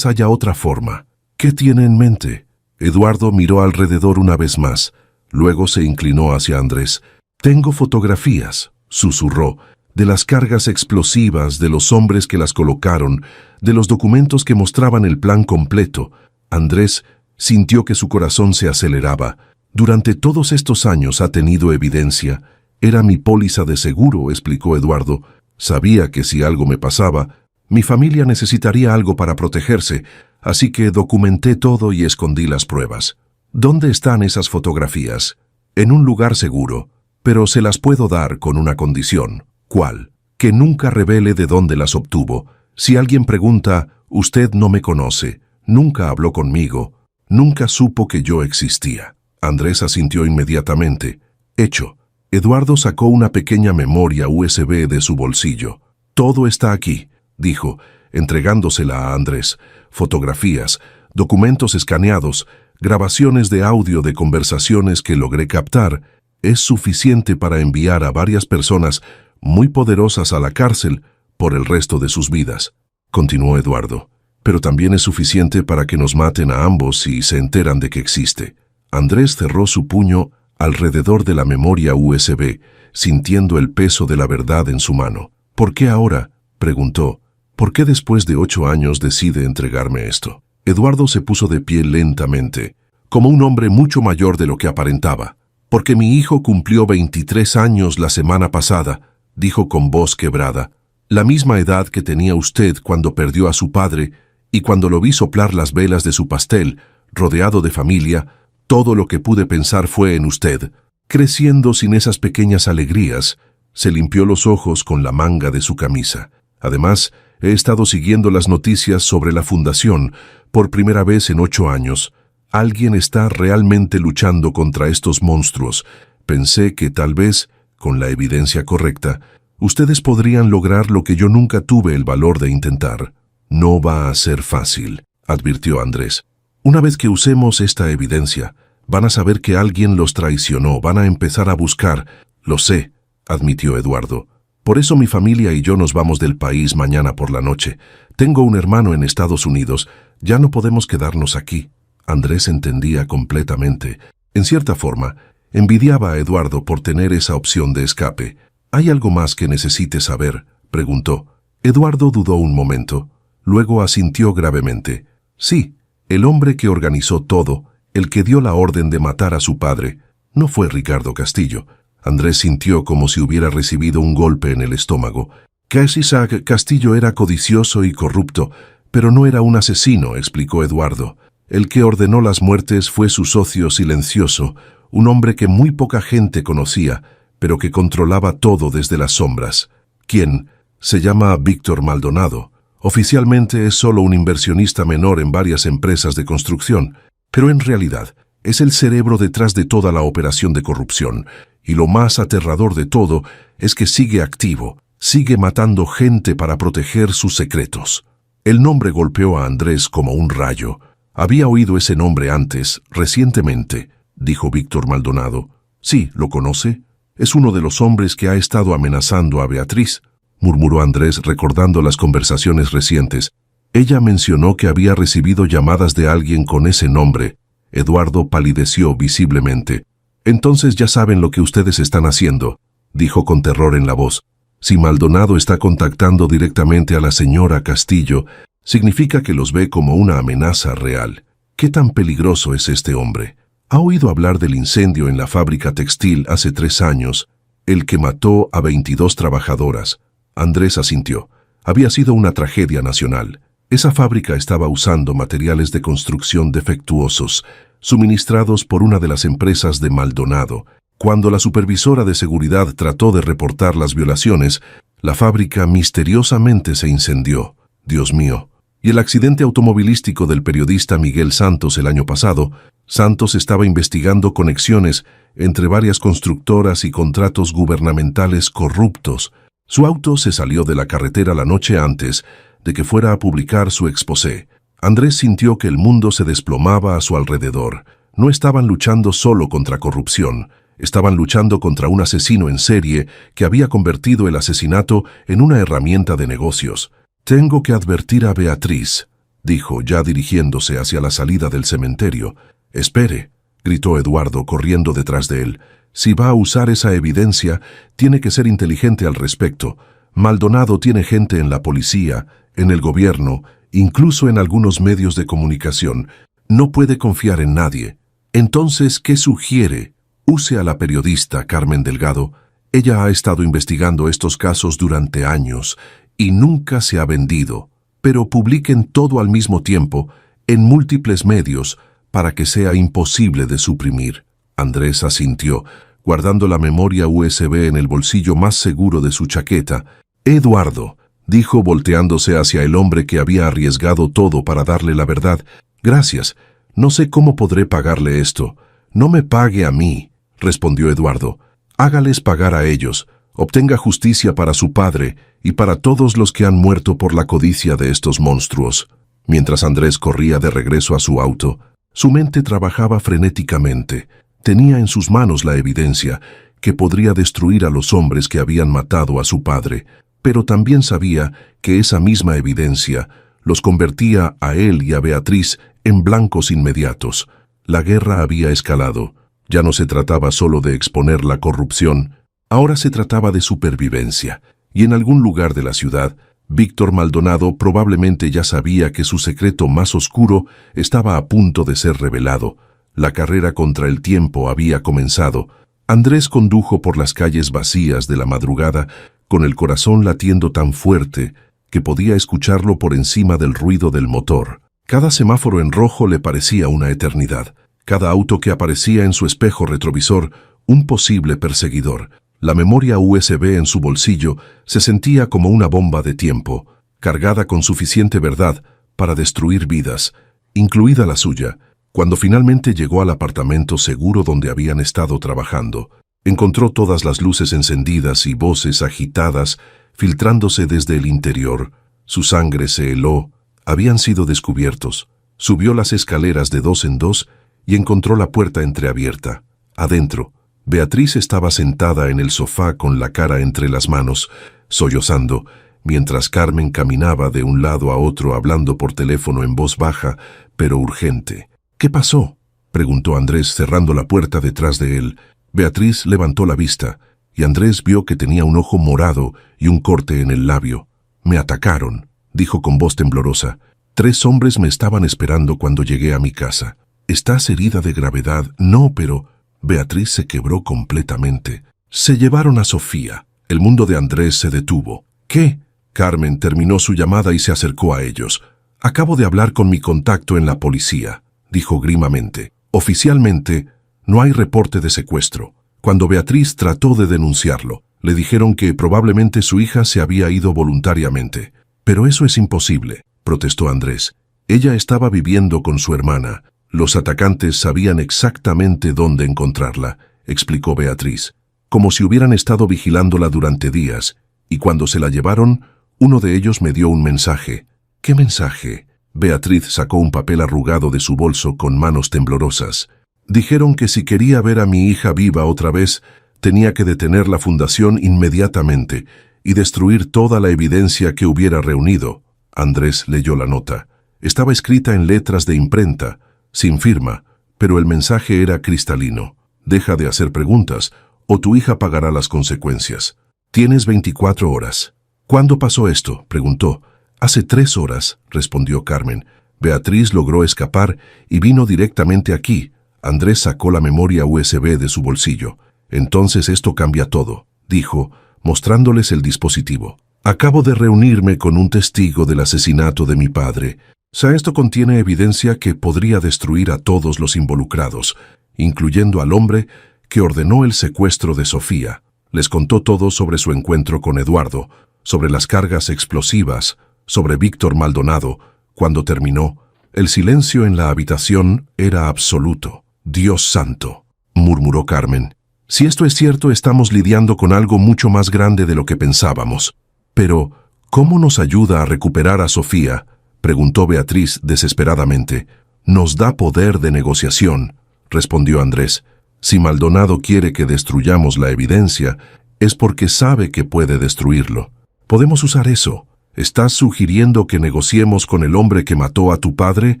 haya otra forma. ¿Qué tiene en mente? Eduardo miró alrededor una vez más. Luego se inclinó hacia Andrés. Tengo fotografías, susurró, de las cargas explosivas, de los hombres que las colocaron, de los documentos que mostraban el plan completo. Andrés sintió que su corazón se aceleraba. Durante todos estos años ha tenido evidencia. Era mi póliza de seguro, explicó Eduardo. Sabía que si algo me pasaba, mi familia necesitaría algo para protegerse, así que documenté todo y escondí las pruebas. ¿Dónde están esas fotografías? En un lugar seguro, pero se las puedo dar con una condición. ¿Cuál? Que nunca revele de dónde las obtuvo. Si alguien pregunta, usted no me conoce, nunca habló conmigo, nunca supo que yo existía. Andrés asintió inmediatamente. Hecho. Eduardo sacó una pequeña memoria USB de su bolsillo. Todo está aquí, dijo, entregándosela a Andrés. Fotografías, documentos escaneados, grabaciones de audio de conversaciones que logré captar. Es suficiente para enviar a varias personas muy poderosas a la cárcel por el resto de sus vidas, continuó Eduardo. Pero también es suficiente para que nos maten a ambos si se enteran de que existe. Andrés cerró su puño alrededor de la memoria USB, sintiendo el peso de la verdad en su mano. ¿Por qué ahora?, preguntó. ¿Por qué después de 8 años decide entregarme esto? Eduardo se puso de pie lentamente, como un hombre mucho mayor de lo que aparentaba. Porque mi hijo cumplió 23 años la semana pasada, dijo con voz quebrada. La misma edad que tenía usted cuando perdió a su padre y cuando lo vi soplar las velas de su pastel, rodeado de familia. Todo lo que pude pensar fue en usted. Creciendo sin esas pequeñas alegrías, se limpió los ojos con la manga de su camisa. Además, he estado siguiendo las noticias sobre la fundación por primera vez en 8 años. Alguien está realmente luchando contra estos monstruos. Pensé que tal vez, con la evidencia correcta, ustedes podrían lograr lo que yo nunca tuve el valor de intentar. No va a ser fácil, advirtió Andrés. Una vez que usemos esta evidencia, van a saber que alguien los traicionó, van a empezar a buscar. Lo sé, admitió Eduardo. Por eso mi familia y yo nos vamos del país mañana por la noche. Tengo un hermano en Estados Unidos. Ya no podemos quedarnos aquí. Andrés entendía completamente. En cierta forma, envidiaba a Eduardo por tener esa opción de escape. ¿Hay algo más que necesite saber?, preguntó. Eduardo dudó un momento. Luego asintió gravemente. Sí, el hombre que organizó todo, el que dio la orden de matar a su padre, no fue Ricardo Castillo. Andrés sintió como si hubiera recibido un golpe en el estómago. Isaac Castillo era codicioso y corrupto, pero no era un asesino, explicó Eduardo. El que ordenó las muertes fue su socio silencioso, un hombre que muy poca gente conocía, pero que controlaba todo desde las sombras. ¿Quién? Se llama Víctor Maldonado. Oficialmente es solo un inversionista menor en varias empresas de construcción, pero en realidad es el cerebro detrás de toda la operación de corrupción. Y lo más aterrador de todo es que sigue activo, sigue matando gente para proteger sus secretos. El nombre golpeó a Andrés como un rayo. Había oído ese nombre antes, recientemente, dijo Víctor Maldonado. Sí, ¿lo conoce? Es uno de los hombres que ha estado amenazando a Beatriz, murmuró Andrés recordando las conversaciones recientes. Ella mencionó que había recibido llamadas de alguien con ese nombre. Eduardo palideció visiblemente. Entonces ya saben lo que ustedes están haciendo, dijo con terror en la voz. Si Maldonado está contactando directamente a la señora Castillo, significa que los ve como una amenaza real. ¿Qué tan peligroso es este hombre? ¿Ha oído hablar del incendio en la fábrica textil hace 3 años, el que mató a 22 trabajadoras? Andrés asintió. Había sido una tragedia nacional. Esa fábrica estaba usando materiales de construcción defectuosos, suministrados por una de las empresas de Maldonado. Cuando la supervisora de seguridad trató de reportar las violaciones, la fábrica misteriosamente se incendió. Dios mío. Y el accidente automovilístico del periodista Miguel Santos el año pasado. Santos estaba investigando conexiones entre varias constructoras y contratos gubernamentales corruptos. Su auto se salió de la carretera la noche antes de que fuera a publicar su exposé. Andrés sintió que el mundo se desplomaba a su alrededor. No estaban luchando solo contra corrupción, estaban luchando contra un asesino en serie que había convertido el asesinato en una herramienta de negocios. Tengo que advertir a Beatriz, dijo ya dirigiéndose hacia la salida del cementerio. Espere, gritó Eduardo corriendo detrás de él. Si va a usar esa evidencia, tiene que ser inteligente al respecto. Maldonado tiene gente en la policía, en el gobierno, incluso en algunos medios de comunicación. No puede confiar en nadie. Entonces, ¿qué sugiere? Use a la periodista Carmen Delgado. Ella ha estado investigando estos casos durante años y nunca se ha vendido. Pero publiquen todo al mismo tiempo, en múltiples medios, para que sea imposible de suprimir. Andrés asintió, guardando la memoria USB en el bolsillo más seguro de su chaqueta. Eduardo, dijo volteándose hacia el hombre que había arriesgado todo para darle la verdad. Gracias. No sé cómo podré pagarle esto. No me pague a mí, respondió Eduardo. Hágales pagar a ellos. Obtenga justicia para su padre y para todos los que han muerto por la codicia de estos monstruos. Mientras Andrés corría de regreso a su auto, su mente trabajaba frenéticamente. Tenía en sus manos la evidencia que podría destruir a los hombres que habían matado a su padre, pero también sabía que esa misma evidencia los convertía a él y a Beatriz en blancos inmediatos. La guerra había escalado. Ya no se trataba solo de exponer la corrupción, ahora se trataba de supervivencia. Y en algún lugar de la ciudad, Víctor Maldonado probablemente ya sabía que su secreto más oscuro estaba a punto de ser revelado. La carrera contra el tiempo había comenzado. Andrés condujo por las calles vacías de la madrugada, con el corazón latiendo tan fuerte que podía escucharlo por encima del ruido del motor. Cada semáforo en rojo le parecía una eternidad. Cada auto que aparecía en su espejo retrovisor, un posible perseguidor. La memoria USB en su bolsillo se sentía como una bomba de tiempo, cargada con suficiente verdad para destruir vidas, incluida la suya. Cuando finalmente llegó al apartamento seguro donde habían estado trabajando, encontró todas las luces encendidas y voces agitadas filtrándose desde el interior. Su sangre se heló. Habían sido descubiertos. Subió las escaleras de 2 en 2 y encontró la puerta entreabierta. Adentro, Beatriz estaba sentada en el sofá con la cara entre las manos, sollozando, mientras Carmen caminaba de un lado a otro hablando por teléfono en voz baja, pero urgente. ¿Qué pasó?, preguntó Andrés cerrando la puerta detrás de él. Beatriz levantó la vista, y Andrés vio que tenía un ojo morado y un corte en el labio. «Me atacaron», dijo con voz temblorosa. «3 hombres me estaban esperando cuando llegué a mi casa». «¿Estás herida de gravedad?» «No, pero...» Beatriz se quebró completamente. «Se llevaron a Sofía». El mundo de Andrés se detuvo. «¿Qué?». Carmen terminó su llamada y se acercó a ellos. «Acabo de hablar con mi contacto en la policía», dijo grimamente. «Oficialmente, no hay reporte de secuestro. Cuando Beatriz trató de denunciarlo, le dijeron que probablemente su hija se había ido voluntariamente». «Pero eso es imposible», protestó Andrés. «Ella estaba viviendo con su hermana. Los atacantes sabían exactamente dónde encontrarla», explicó Beatriz, «como si hubieran estado vigilándola durante días, y cuando se la llevaron, uno de ellos me dio un mensaje». «¿Qué mensaje?». Beatriz sacó un papel arrugado de su bolso con manos temblorosas. «Dijeron que si quería ver a mi hija viva otra vez, tenía que detener la fundación inmediatamente y destruir toda la evidencia que hubiera reunido». Andrés leyó la nota. Estaba escrita en letras de imprenta, sin firma, pero el mensaje era cristalino. «Deja de hacer preguntas, o tu hija pagará las consecuencias. Tienes 24 horas». «¿Cuándo pasó esto?», preguntó. «Hace 3 horas», respondió Carmen. «Beatriz logró escapar y vino directamente aquí». Andrés sacó la memoria USB de su bolsillo. «Entonces esto cambia todo», dijo, mostrándoles el dispositivo. «Acabo de reunirme con un testigo del asesinato de mi padre. Esto contiene evidencia que podría destruir a todos los involucrados, incluyendo al hombre que ordenó el secuestro de Sofía». Les contó todo sobre su encuentro con Eduardo, sobre las cargas explosivas, sobre Víctor Maldonado. Cuando terminó, el silencio en la habitación era absoluto. «Dios santo», murmuró Carmen. «Si esto es cierto, estamos lidiando con algo mucho más grande de lo que pensábamos». «Pero, ¿cómo nos ayuda a recuperar a Sofía?», preguntó Beatriz desesperadamente. «Nos da poder de negociación», respondió Andrés. «Si Maldonado quiere que destruyamos la evidencia, es porque sabe que puede destruirlo. Podemos usar eso». «¿Estás sugiriendo que negociemos con el hombre que mató a tu padre?»,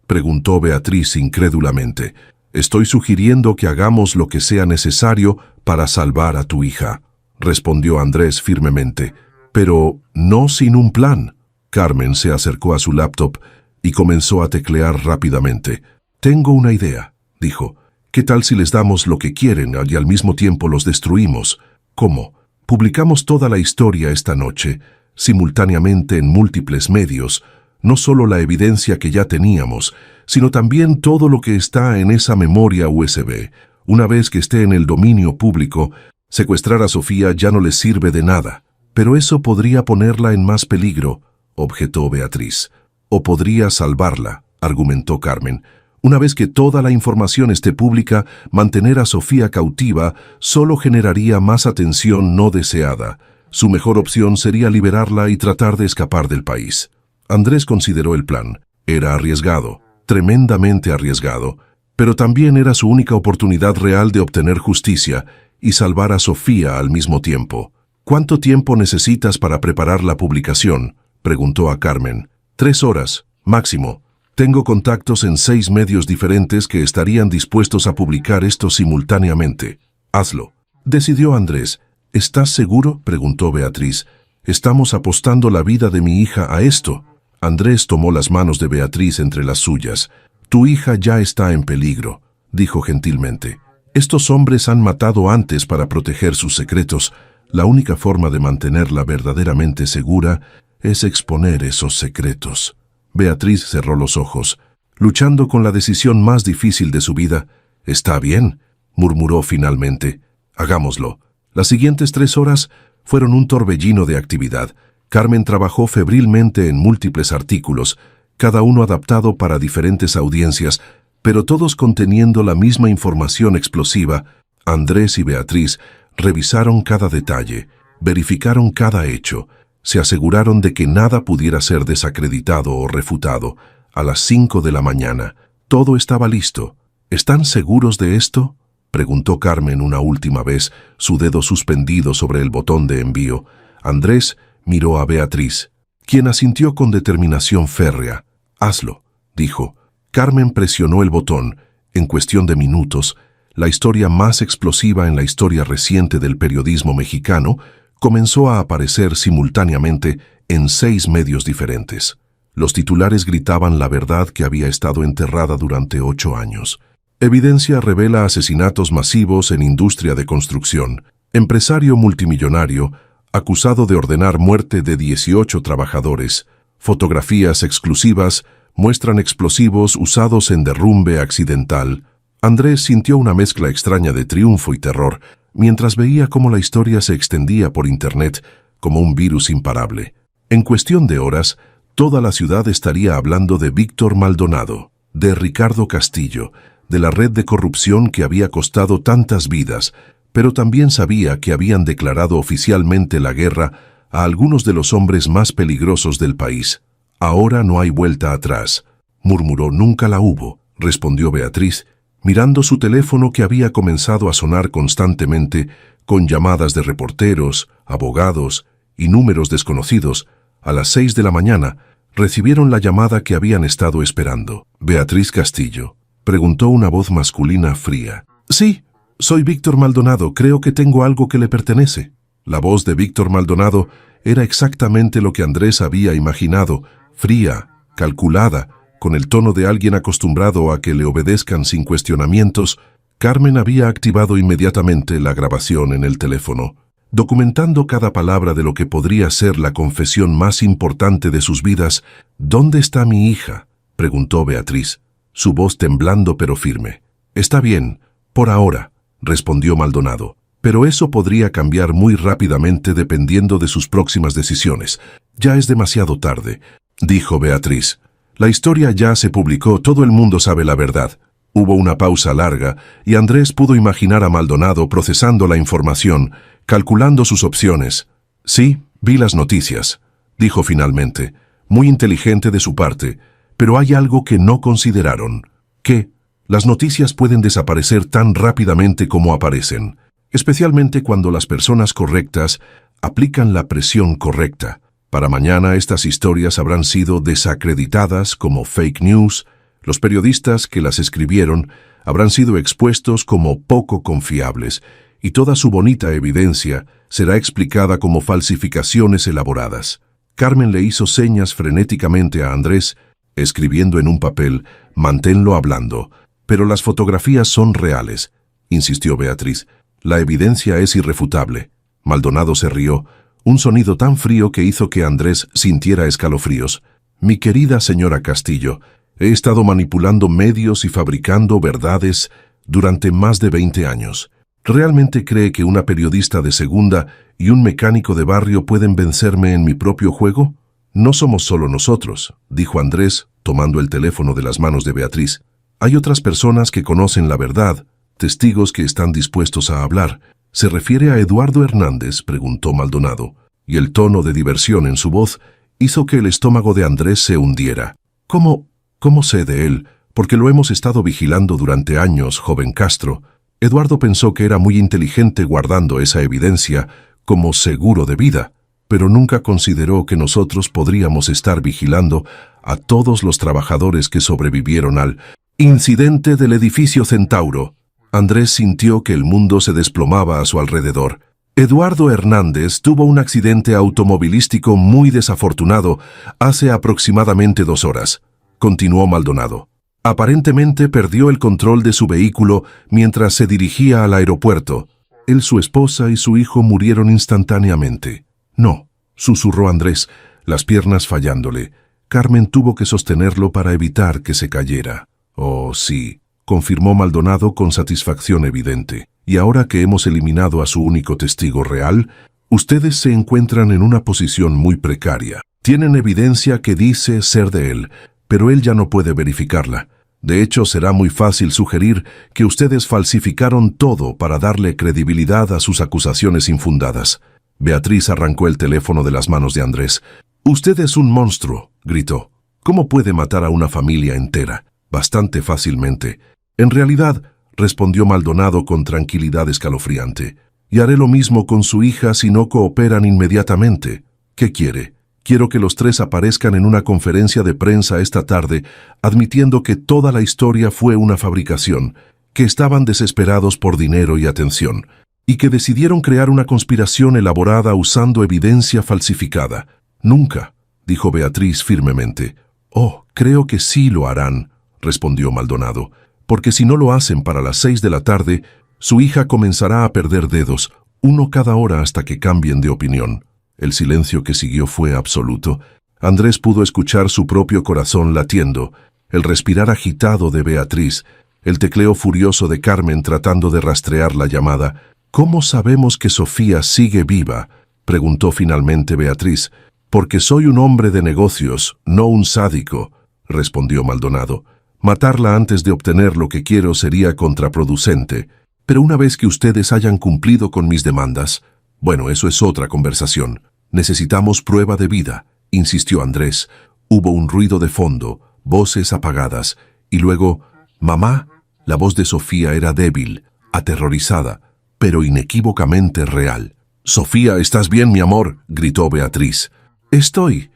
preguntó Beatriz incrédulamente. Estoy sugiriendo que hagamos lo que sea necesario para salvar a tu hija, respondió Andrés firmemente. Pero no sin un plan. Carmen se acercó a su laptop y comenzó a teclear rápidamente. Tengo una idea, dijo. ¿Qué tal si les damos lo que quieren y al mismo tiempo los destruimos? ¿Cómo? Publicamos toda la historia esta noche, simultáneamente en múltiples medios, no solo la evidencia que ya teníamos, sino también todo lo que está en esa memoria USB. Una vez que esté en el dominio público, secuestrar a Sofía ya no les sirve de nada. Pero eso podría ponerla en más peligro, objetó Beatriz. O podría salvarla, argumentó Carmen. Una vez que toda la información esté pública, mantener a Sofía cautiva solo generaría más atención no deseada. Su mejor opción sería liberarla y tratar de escapar del país. Andrés consideró el plan. Era arriesgado, tremendamente arriesgado, pero también era su única oportunidad real de obtener justicia y salvar a Sofía al mismo tiempo. ¿Cuánto tiempo necesitas para preparar la publicación?, preguntó a Carmen. 3 horas, máximo. Tengo contactos en 6 medios diferentes que estarían dispuestos a publicar esto simultáneamente. Hazlo, decidió Andrés. ¿Estás seguro?, preguntó Beatriz. Estamos apostando la vida de mi hija a esto. Andrés tomó las manos de Beatriz entre las suyas. Tu hija ya está en peligro, dijo gentilmente. Estos hombres han matado antes para proteger sus secretos. La única forma de mantenerla verdaderamente segura es exponer esos secretos. Beatriz cerró los ojos, luchando con la decisión más difícil de su vida. «Está bien», murmuró finalmente. «Hagámoslo». Las siguientes 3 horas fueron un torbellino de actividad. Carmen trabajó febrilmente en múltiples artículos, cada uno adaptado para diferentes audiencias, pero todos conteniendo la misma información explosiva. Andrés y Beatriz revisaron cada detalle, verificaron cada hecho, se aseguraron de que nada pudiera ser desacreditado o refutado. A las 5 de la mañana, todo estaba listo. ¿Están seguros de esto?, preguntó Carmen una última vez, su dedo suspendido sobre el botón de envío. Andrés miró a Beatriz, quien asintió con determinación férrea. «Hazlo», dijo. Carmen presionó el botón. En cuestión de minutos, la historia más explosiva en la historia reciente del periodismo mexicano comenzó a aparecer simultáneamente en 6 medios diferentes. Los titulares gritaban la verdad que había estado enterrada durante 8 años. Evidencia revela asesinatos masivos en industria de construcción. Empresario multimillonario acusado de ordenar muerte de 18 trabajadores. Fotografías exclusivas muestran explosivos usados en derrumbe accidental. Andrés sintió una mezcla extraña de triunfo y terror mientras veía cómo la historia se extendía por Internet como un virus imparable. En cuestión de horas, toda la ciudad estaría hablando de Víctor Maldonado, de Ricardo Castillo, de la red de corrupción que había costado tantas vidas, pero también sabía que habían declarado oficialmente la guerra a algunos de los hombres más peligrosos del país. «Ahora no hay vuelta atrás», murmuró. «Nunca la hubo», respondió Beatriz, mirando su teléfono que había comenzado a sonar constantemente con llamadas de reporteros, abogados y números desconocidos. A las 6 de la mañana recibieron la llamada que habían estado esperando. «Beatriz Castillo», preguntó una voz masculina fría. «Sí, soy Víctor Maldonado, creo que tengo algo que le pertenece». La voz de Víctor Maldonado era exactamente lo que Andrés había imaginado, fría, calculada, con el tono de alguien acostumbrado a que le obedezcan sin cuestionamientos. Carmen había activado inmediatamente la grabación en el teléfono, documentando cada palabra de lo que podría ser la confesión más importante de sus vidas. «¿Dónde está mi hija?», preguntó Beatriz, su voz temblando pero firme. «Está bien, por ahora», respondió Maldonado, «pero eso podría cambiar muy rápidamente dependiendo de sus próximas decisiones. Ya es demasiado tarde», dijo Beatriz. «La historia ya se publicó, todo el mundo sabe la verdad». Hubo una pausa larga y Andrés pudo imaginar a Maldonado procesando la información, calculando sus opciones. «Sí, vi las noticias», dijo finalmente, muy inteligente de su parte, «pero hay algo que no consideraron». «¿Qué?». «Las noticias pueden desaparecer tan rápidamente como aparecen, especialmente cuando las personas correctas aplican la presión correcta. Para mañana estas historias habrán sido desacreditadas como fake news. Los periodistas que las escribieron habrán sido expuestos como poco confiables, y toda su bonita evidencia será explicada como falsificaciones elaboradas. Carmen le hizo señas frenéticamente a Andrés, escribiendo en un papel: «Manténlo hablando». «Pero las fotografías son reales», insistió Beatriz. «La evidencia es irrefutable». Maldonado se rió, un sonido tan frío que hizo que Andrés sintiera escalofríos. «Mi querida señora Castillo, he estado manipulando medios y fabricando verdades durante más de 20 años. ¿Realmente cree que una periodista de segunda y un mecánico de barrio pueden vencerme en mi propio juego? No somos solo nosotros», dijo Andrés, tomando el teléfono de las manos de Beatriz. «Hay otras personas que conocen la verdad, testigos que están dispuestos a hablar». «¿Se refiere a Eduardo Hernández?», preguntó Maldonado, y el tono de diversión en su voz hizo que el estómago de Andrés se hundiera. «¿Cómo sé de él? Porque lo hemos estado vigilando durante años, joven Castro». Eduardo pensó que era muy inteligente guardando esa evidencia como seguro de vida, pero nunca consideró que nosotros podríamos estar vigilando a todos los trabajadores que sobrevivieron al incidente del edificio Centauro. Andrés sintió que el mundo se desplomaba a su alrededor. «Eduardo Hernández tuvo un accidente automovilístico muy desafortunado hace aproximadamente 2 horas», continuó Maldonado. «Aparentemente perdió el control de su vehículo mientras se dirigía al aeropuerto. Él, su esposa y su hijo murieron instantáneamente». «No», susurró Andrés, las piernas fallándole. Carmen tuvo que sostenerlo para evitar que se cayera. «Oh, sí», confirmó Maldonado con satisfacción evidente. «Y ahora que hemos eliminado a su único testigo real, ustedes se encuentran en una posición muy precaria. Tienen evidencia que dice ser de él, pero él ya no puede verificarla. De hecho, será muy fácil sugerir que ustedes falsificaron todo para darle credibilidad a sus acusaciones infundadas». Beatriz arrancó el teléfono de las manos de Andrés. «Usted es un monstruo», gritó. «¿Cómo puede matar a una familia entera? Bastante fácilmente». «En realidad», respondió Maldonado con tranquilidad escalofriante, «y haré lo mismo con su hija si no cooperan inmediatamente». «¿Qué quiere?» «Quiero que los 3 aparezcan en una conferencia de prensa esta tarde, admitiendo que toda la historia fue una fabricación, que estaban desesperados por dinero y atención, y que decidieron crear una conspiración elaborada usando evidencia falsificada». «Nunca», dijo Beatriz firmemente. «Oh, creo que sí lo harán», respondió Maldonado, «porque si no lo hacen para las 6 de la tarde, su hija comenzará a perder dedos, uno cada hora hasta que cambien de opinión». El silencio que siguió fue absoluto. Andrés pudo escuchar su propio corazón latiendo, el respirar agitado de Beatriz, el tecleo furioso de Carmen tratando de rastrear la llamada. «¿Cómo sabemos que Sofía sigue viva?», preguntó finalmente Beatriz. «Porque soy un hombre de negocios, no un sádico», respondió Maldonado. «Matarla antes de obtener lo que quiero sería contraproducente. Pero una vez que ustedes hayan cumplido con mis demandas, bueno, eso es otra conversación. Necesitamos prueba de vida», insistió Andrés. Hubo un ruido de fondo, voces apagadas, y luego, «Mamá». La voz de Sofía era débil, aterrorizada, pero inequívocamente real. «Sofía, ¿estás bien, mi amor?», gritó Beatriz. Estoy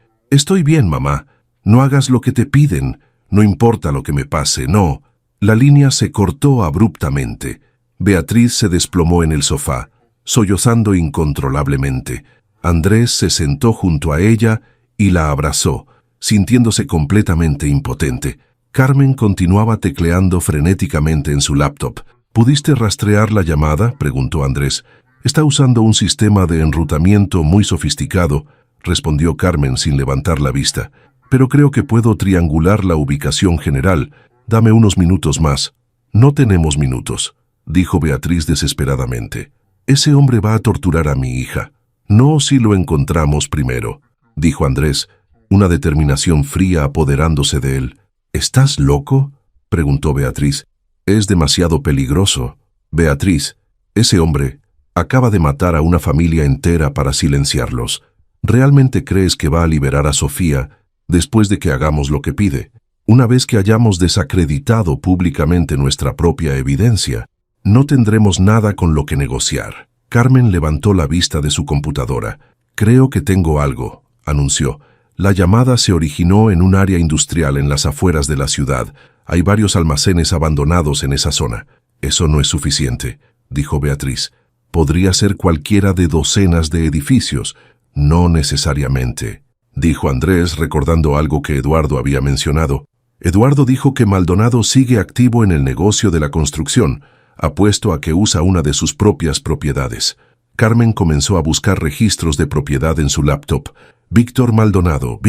bien, mamá. No hagas lo que te piden. No importa lo que me pase, no». La línea se cortó abruptamente. Beatriz se desplomó en el sofá, sollozando incontrolablemente. Andrés se sentó junto a ella y la abrazó, sintiéndose completamente impotente. Carmen continuaba tecleando frenéticamente en su laptop. «¿Pudiste rastrear la llamada?», preguntó Andrés. «Está usando un sistema de enrutamiento muy sofisticado», respondió Carmen sin levantar la vista. «Pero creo que puedo triangular la ubicación general. Dame unos minutos más». «No tenemos minutos», dijo Beatriz desesperadamente. «Ese hombre va a torturar a mi hija». «No si lo encontramos primero», dijo Andrés, una determinación fría apoderándose de él. «¿Estás loco?», preguntó Beatriz. «Es demasiado peligroso». «Beatriz, ese hombre acaba de matar a una familia entera para silenciarlos. ¿Realmente crees que va a liberar a Sofía después de que hagamos lo que pide? Una vez que hayamos desacreditado públicamente nuestra propia evidencia, no tendremos nada con lo que negociar». Carmen levantó la vista de su computadora. «Creo que tengo algo», anunció. La llamada se originó en un área industrial en las afueras de la ciudad. Hay varios almacenes abandonados en esa zona. Eso no es suficiente, dijo Beatriz. Podría ser cualquiera de docenas de edificios. No necesariamente, dijo Andrés, recordando algo que Eduardo había mencionado. Eduardo dijo que Maldonado sigue activo en el negocio de la construcción, apuesto a que usa una de sus propias propiedades. Carmen comenzó a buscar registros de propiedad en su laptop. Víctor Maldonado,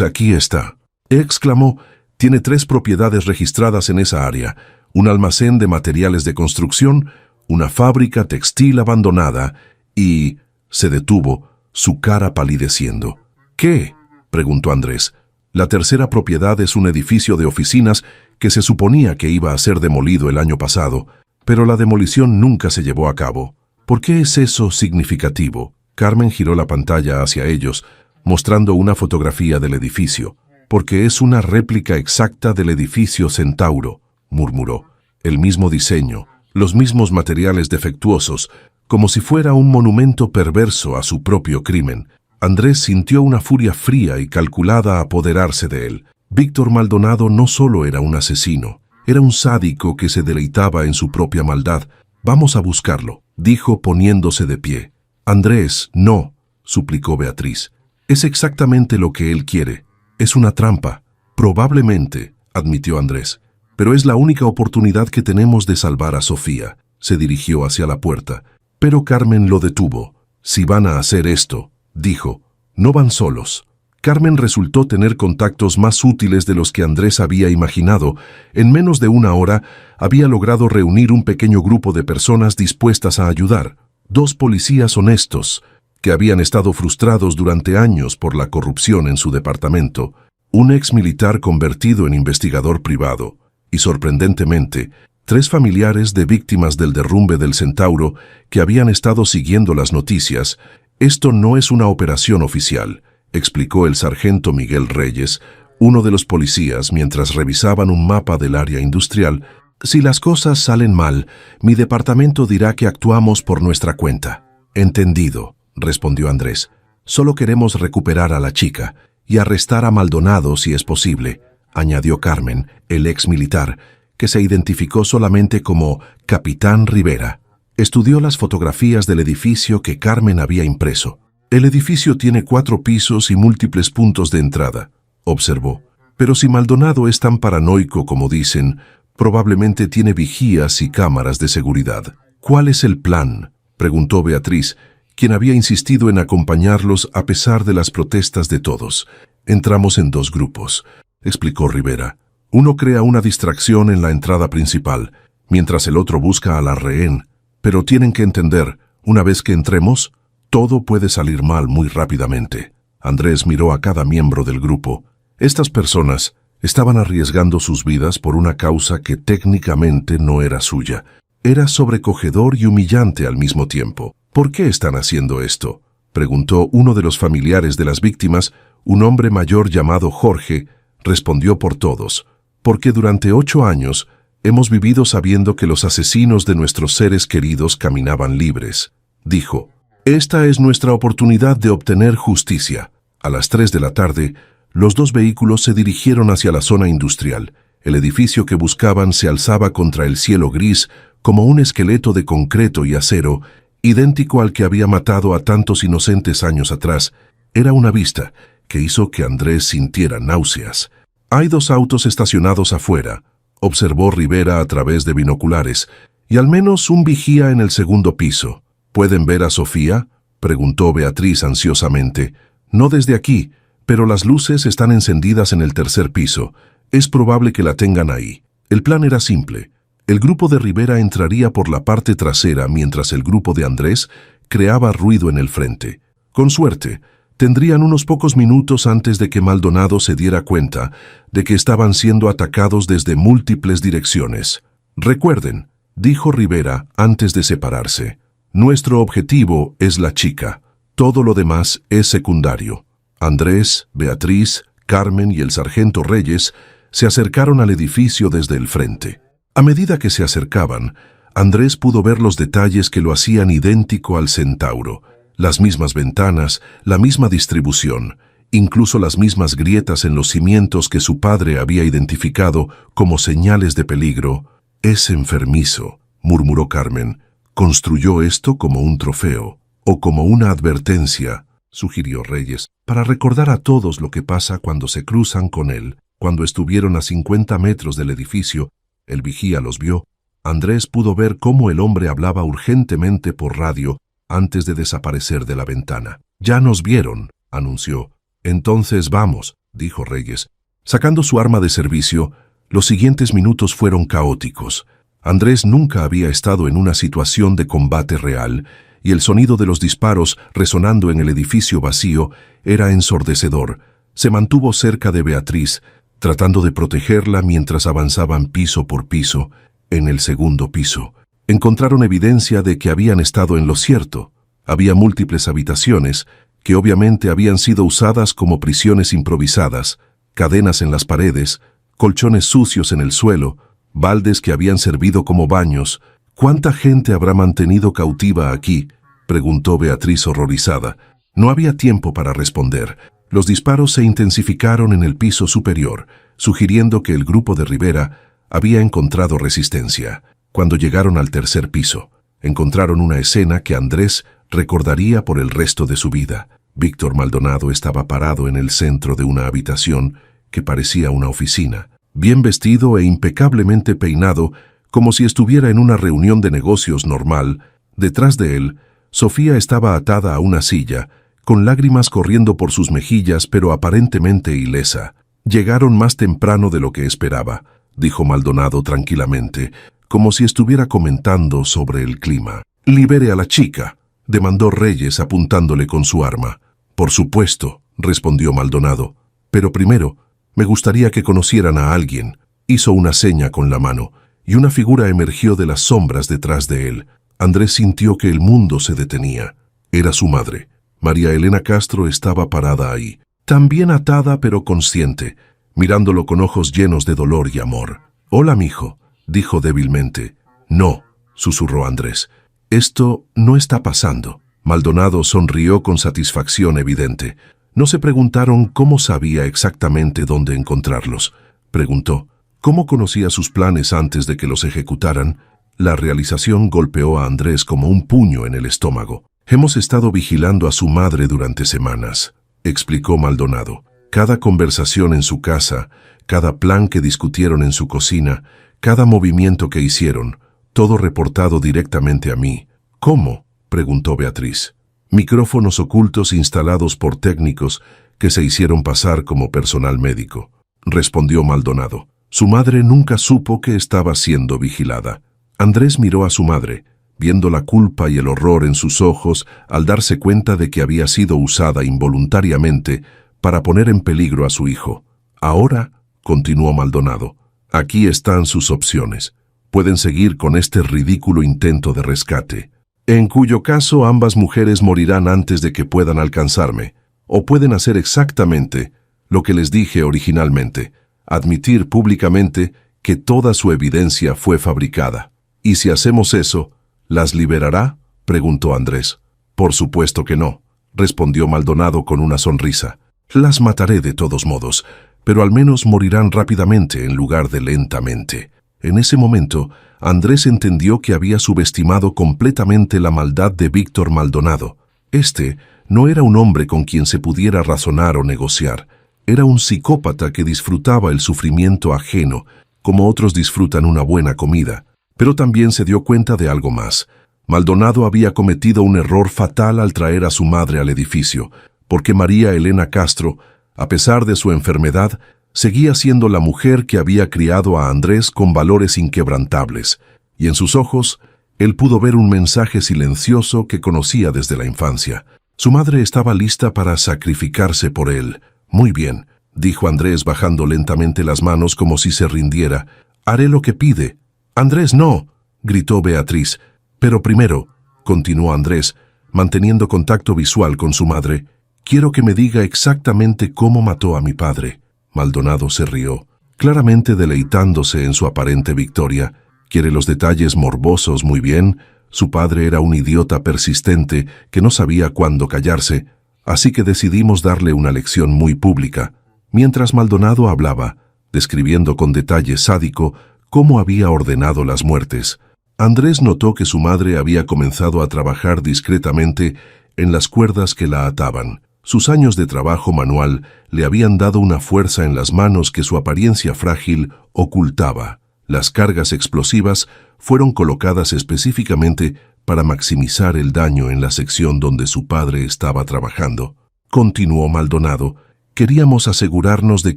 aquí está. Exclamó, tiene 3 propiedades registradas en esa área, un almacén de materiales de construcción, una fábrica textil abandonada y... Se detuvo, su cara palideciendo. ¿Qué?, preguntó Andrés. La tercera propiedad es un edificio de oficinas que se suponía que iba a ser demolido el año pasado, pero la demolición nunca se llevó a cabo. ¿Por qué es eso significativo? Carmen giró la pantalla hacia ellos, mostrando una fotografía del edificio. Porque es una réplica exacta del edificio Centauro, murmuró. El mismo diseño, los mismos materiales defectuosos, como si fuera un monumento perverso a su propio crimen. Andrés sintió una furia fría y calculada apoderarse de él. Víctor Maldonado no solo era un asesino, era un sádico que se deleitaba en su propia maldad. Vamos a buscarlo, dijo poniéndose de pie. Andrés, no, suplicó Beatriz. Es exactamente lo que él quiere. Es una trampa. Probablemente, admitió Andrés. Pero es la única oportunidad que tenemos de salvar a Sofía. Se dirigió hacia la puerta. Pero Carmen lo detuvo. Si van a hacer esto, dijo, no van solos. Carmen resultó tener contactos más útiles de los que Andrés había imaginado. En menos de una hora, había logrado reunir un pequeño grupo de personas dispuestas a ayudar. 2 policías honestos, que habían estado frustrados durante años por la corrupción en su departamento, un ex militar convertido en investigador privado, y sorprendentemente, 3 familiares de víctimas del derrumbe del Centauro que habían estado siguiendo las noticias. Esto no es una operación oficial, explicó el sargento Miguel Reyes, uno de los policías, mientras revisaban un mapa del área industrial. Si las cosas salen mal, mi departamento dirá que actuamos por nuestra cuenta. Entendido, respondió Andrés. Solo queremos recuperar a la chica y arrestar a Maldonado si es posible, añadió Carmen, el ex militar, que se identificó solamente como Capitán Rivera. Estudió las fotografías del edificio que Carmen había impreso. El edificio tiene 4 pisos y múltiples puntos de entrada, observó. Pero si Maldonado es tan paranoico como dicen, probablemente tiene vigías y cámaras de seguridad. ¿Cuál es el plan?, preguntó Beatriz, quien había insistido en acompañarlos a pesar de las protestas de todos. Entramos en 2 grupos, explicó Rivera. Uno crea una distracción en la entrada principal, mientras el otro busca a la rehén. Pero tienen que entender, una vez que entremos, todo puede salir mal muy rápidamente. Andrés miró a cada miembro del grupo. Estas personas estaban arriesgando sus vidas por una causa que técnicamente no era suya. Era sobrecogedor y humillante al mismo tiempo. ¿Por qué están haciendo esto?, preguntó uno de los familiares de las víctimas, un hombre mayor llamado Jorge. Respondió por todos. Porque durante 8 años hemos vivido sabiendo que los asesinos de nuestros seres queridos caminaban libres. Dijo, esta es nuestra oportunidad de obtener justicia. A las 3 de la tarde, los 2 vehículos se dirigieron hacia la zona industrial. El edificio que buscaban se alzaba contra el cielo gris como un esqueleto de concreto y acero, idéntico al que había matado a tantos inocentes años atrás. Era una vista que hizo que Andrés sintiera náuseas. Hay 2 autos estacionados afuera, observó Rivera a través de binoculares, y al menos un vigía en el 2º piso. ¿Pueden ver a Sofía?, preguntó Beatriz ansiosamente. No desde aquí, pero las luces están encendidas en el 3er piso. Es probable que la tengan ahí. El plan era simple. El grupo de Rivera entraría por la parte trasera mientras el grupo de Andrés creaba ruido en el frente. Con suerte, tendrían unos pocos minutos antes de que Maldonado se diera cuenta de que estaban siendo atacados desde múltiples direcciones. Recuerden, dijo Rivera antes de separarse, nuestro objetivo es la chica. Todo lo demás es secundario. Andrés, Beatriz, Carmen y el sargento Reyes se acercaron al edificio desde el frente. A medida que se acercaban, Andrés pudo ver los detalles que lo hacían idéntico al Centauro. Las mismas ventanas, la misma distribución, incluso las mismas grietas en los cimientos que su padre había identificado como señales de peligro. «Es enfermizo», murmuró Carmen. «Construyó esto como un trofeo, o como una advertencia», sugirió Reyes, «para recordar a todos lo que pasa cuando se cruzan con él». Cuando estuvieron a 50 metros del edificio, el vigía los vio. Andrés pudo ver cómo el hombre hablaba urgentemente por radio antes de desaparecer de la ventana. «Ya nos vieron», anunció. «Entonces vamos», dijo Reyes. Sacando su arma de servicio, los siguientes minutos fueron caóticos. Andrés nunca había estado en una situación de combate real, y el sonido de los disparos resonando en el edificio vacío era ensordecedor. Se mantuvo cerca de Beatriz, tratando de protegerla mientras avanzaban piso por piso. En el segundo piso, encontraron evidencia de que habían estado en lo cierto. Había múltiples habitaciones, que obviamente habían sido usadas como prisiones improvisadas, cadenas en las paredes, colchones sucios en el suelo, baldes que habían servido como baños. «¿Cuánta gente habrá mantenido cautiva aquí?», preguntó Beatriz horrorizada. No había tiempo para responder. Los disparos se intensificaron en el piso superior, sugiriendo que el grupo de Rivera había encontrado resistencia. Cuando llegaron al tercer piso, encontraron una escena que Andrés recordaría por el resto de su vida. Víctor Maldonado estaba parado en el centro de una habitación que parecía una oficina, bien vestido e impecablemente peinado, como si estuviera en una reunión de negocios normal. Detrás de él, Sofía estaba atada a una silla, con lágrimas corriendo por sus mejillas, pero aparentemente ilesa. «Llegaron más temprano de lo que esperaba», dijo Maldonado tranquilamente, como si estuviera comentando sobre el clima. «Libere a la chica», demandó Reyes apuntándole con su arma. «Por supuesto», respondió Maldonado. «Pero primero, me gustaría que conocieran a alguien». Hizo una seña con la mano, y una figura emergió de las sombras detrás de él. Andrés sintió que el mundo se detenía. Era su madre. María Elena Castro estaba parada ahí, también atada pero consciente, mirándolo con ojos llenos de dolor y amor. «Hola, mijo», dijo débilmente. «No», susurró Andrés. «Esto no está pasando». Maldonado sonrió con satisfacción evidente. «¿No se preguntaron cómo sabía exactamente dónde encontrarlos?», preguntó. «¿Cómo conocía sus planes antes de que los ejecutaran?». La realización golpeó a Andrés como un puño en el estómago. «Hemos estado vigilando a su madre durante semanas», explicó Maldonado. «Cada conversación en su casa, cada plan que discutieron en su cocina, cada movimiento que hicieron, todo reportado directamente a mí». «¿Cómo?», preguntó Beatriz. «Micrófonos ocultos instalados por técnicos que se hicieron pasar como personal médico», respondió Maldonado. Su madre nunca supo que estaba siendo vigilada. Andrés miró a su madre, viendo la culpa y el horror en sus ojos al darse cuenta de que había sido usada involuntariamente para poner en peligro a su hijo. «Ahora», continuó Maldonado, «aquí están sus opciones. Pueden seguir con este ridículo intento de rescate, en cuyo caso ambas mujeres morirán antes de que puedan alcanzarme, o pueden hacer exactamente lo que les dije originalmente, admitir públicamente que toda su evidencia fue fabricada. ¿Y si hacemos eso, las liberará?», preguntó Andrés. «Por supuesto que no», respondió Maldonado con una sonrisa. «Las mataré de todos modos, pero al menos morirán rápidamente en lugar de lentamente». En ese momento, Andrés entendió que había subestimado completamente la maldad de Víctor Maldonado. Este no era un hombre con quien se pudiera razonar o negociar. Era un psicópata que disfrutaba el sufrimiento ajeno, como otros disfrutan una buena comida. Pero también se dio cuenta de algo más. Maldonado había cometido un error fatal al traer a su madre al edificio, porque María Elena Castro, a pesar de su enfermedad, seguía siendo la mujer que había criado a Andrés con valores inquebrantables, y en sus ojos él pudo ver un mensaje silencioso que conocía desde la infancia. Su madre estaba lista para sacrificarse por él. «Muy bien», dijo Andrés bajando lentamente las manos como si se rindiera. «Haré lo que pide». «Andrés, no», gritó Beatriz. «Pero primero», continuó Andrés, manteniendo contacto visual con su madre, «quiero que me diga exactamente cómo mató a mi padre». Maldonado se rió, claramente deleitándose en su aparente victoria. «¿Quiere los detalles morbosos? Muy bien. Su padre era un idiota persistente que no sabía cuándo callarse. así que decidimos darle una lección muy pública, mientras Maldonado hablaba, describiendo con detalle sádico cómo había ordenado las muertes. Andrés notó que su madre había comenzado a trabajar discretamente en las cuerdas que la ataban. Sus años de trabajo manual le habían dado una fuerza en las manos que su apariencia frágil ocultaba. Las cargas explosivas fueron colocadas específicamente para maximizar el daño en la sección donde su padre estaba trabajando. Continuó Maldonado: queríamos asegurarnos de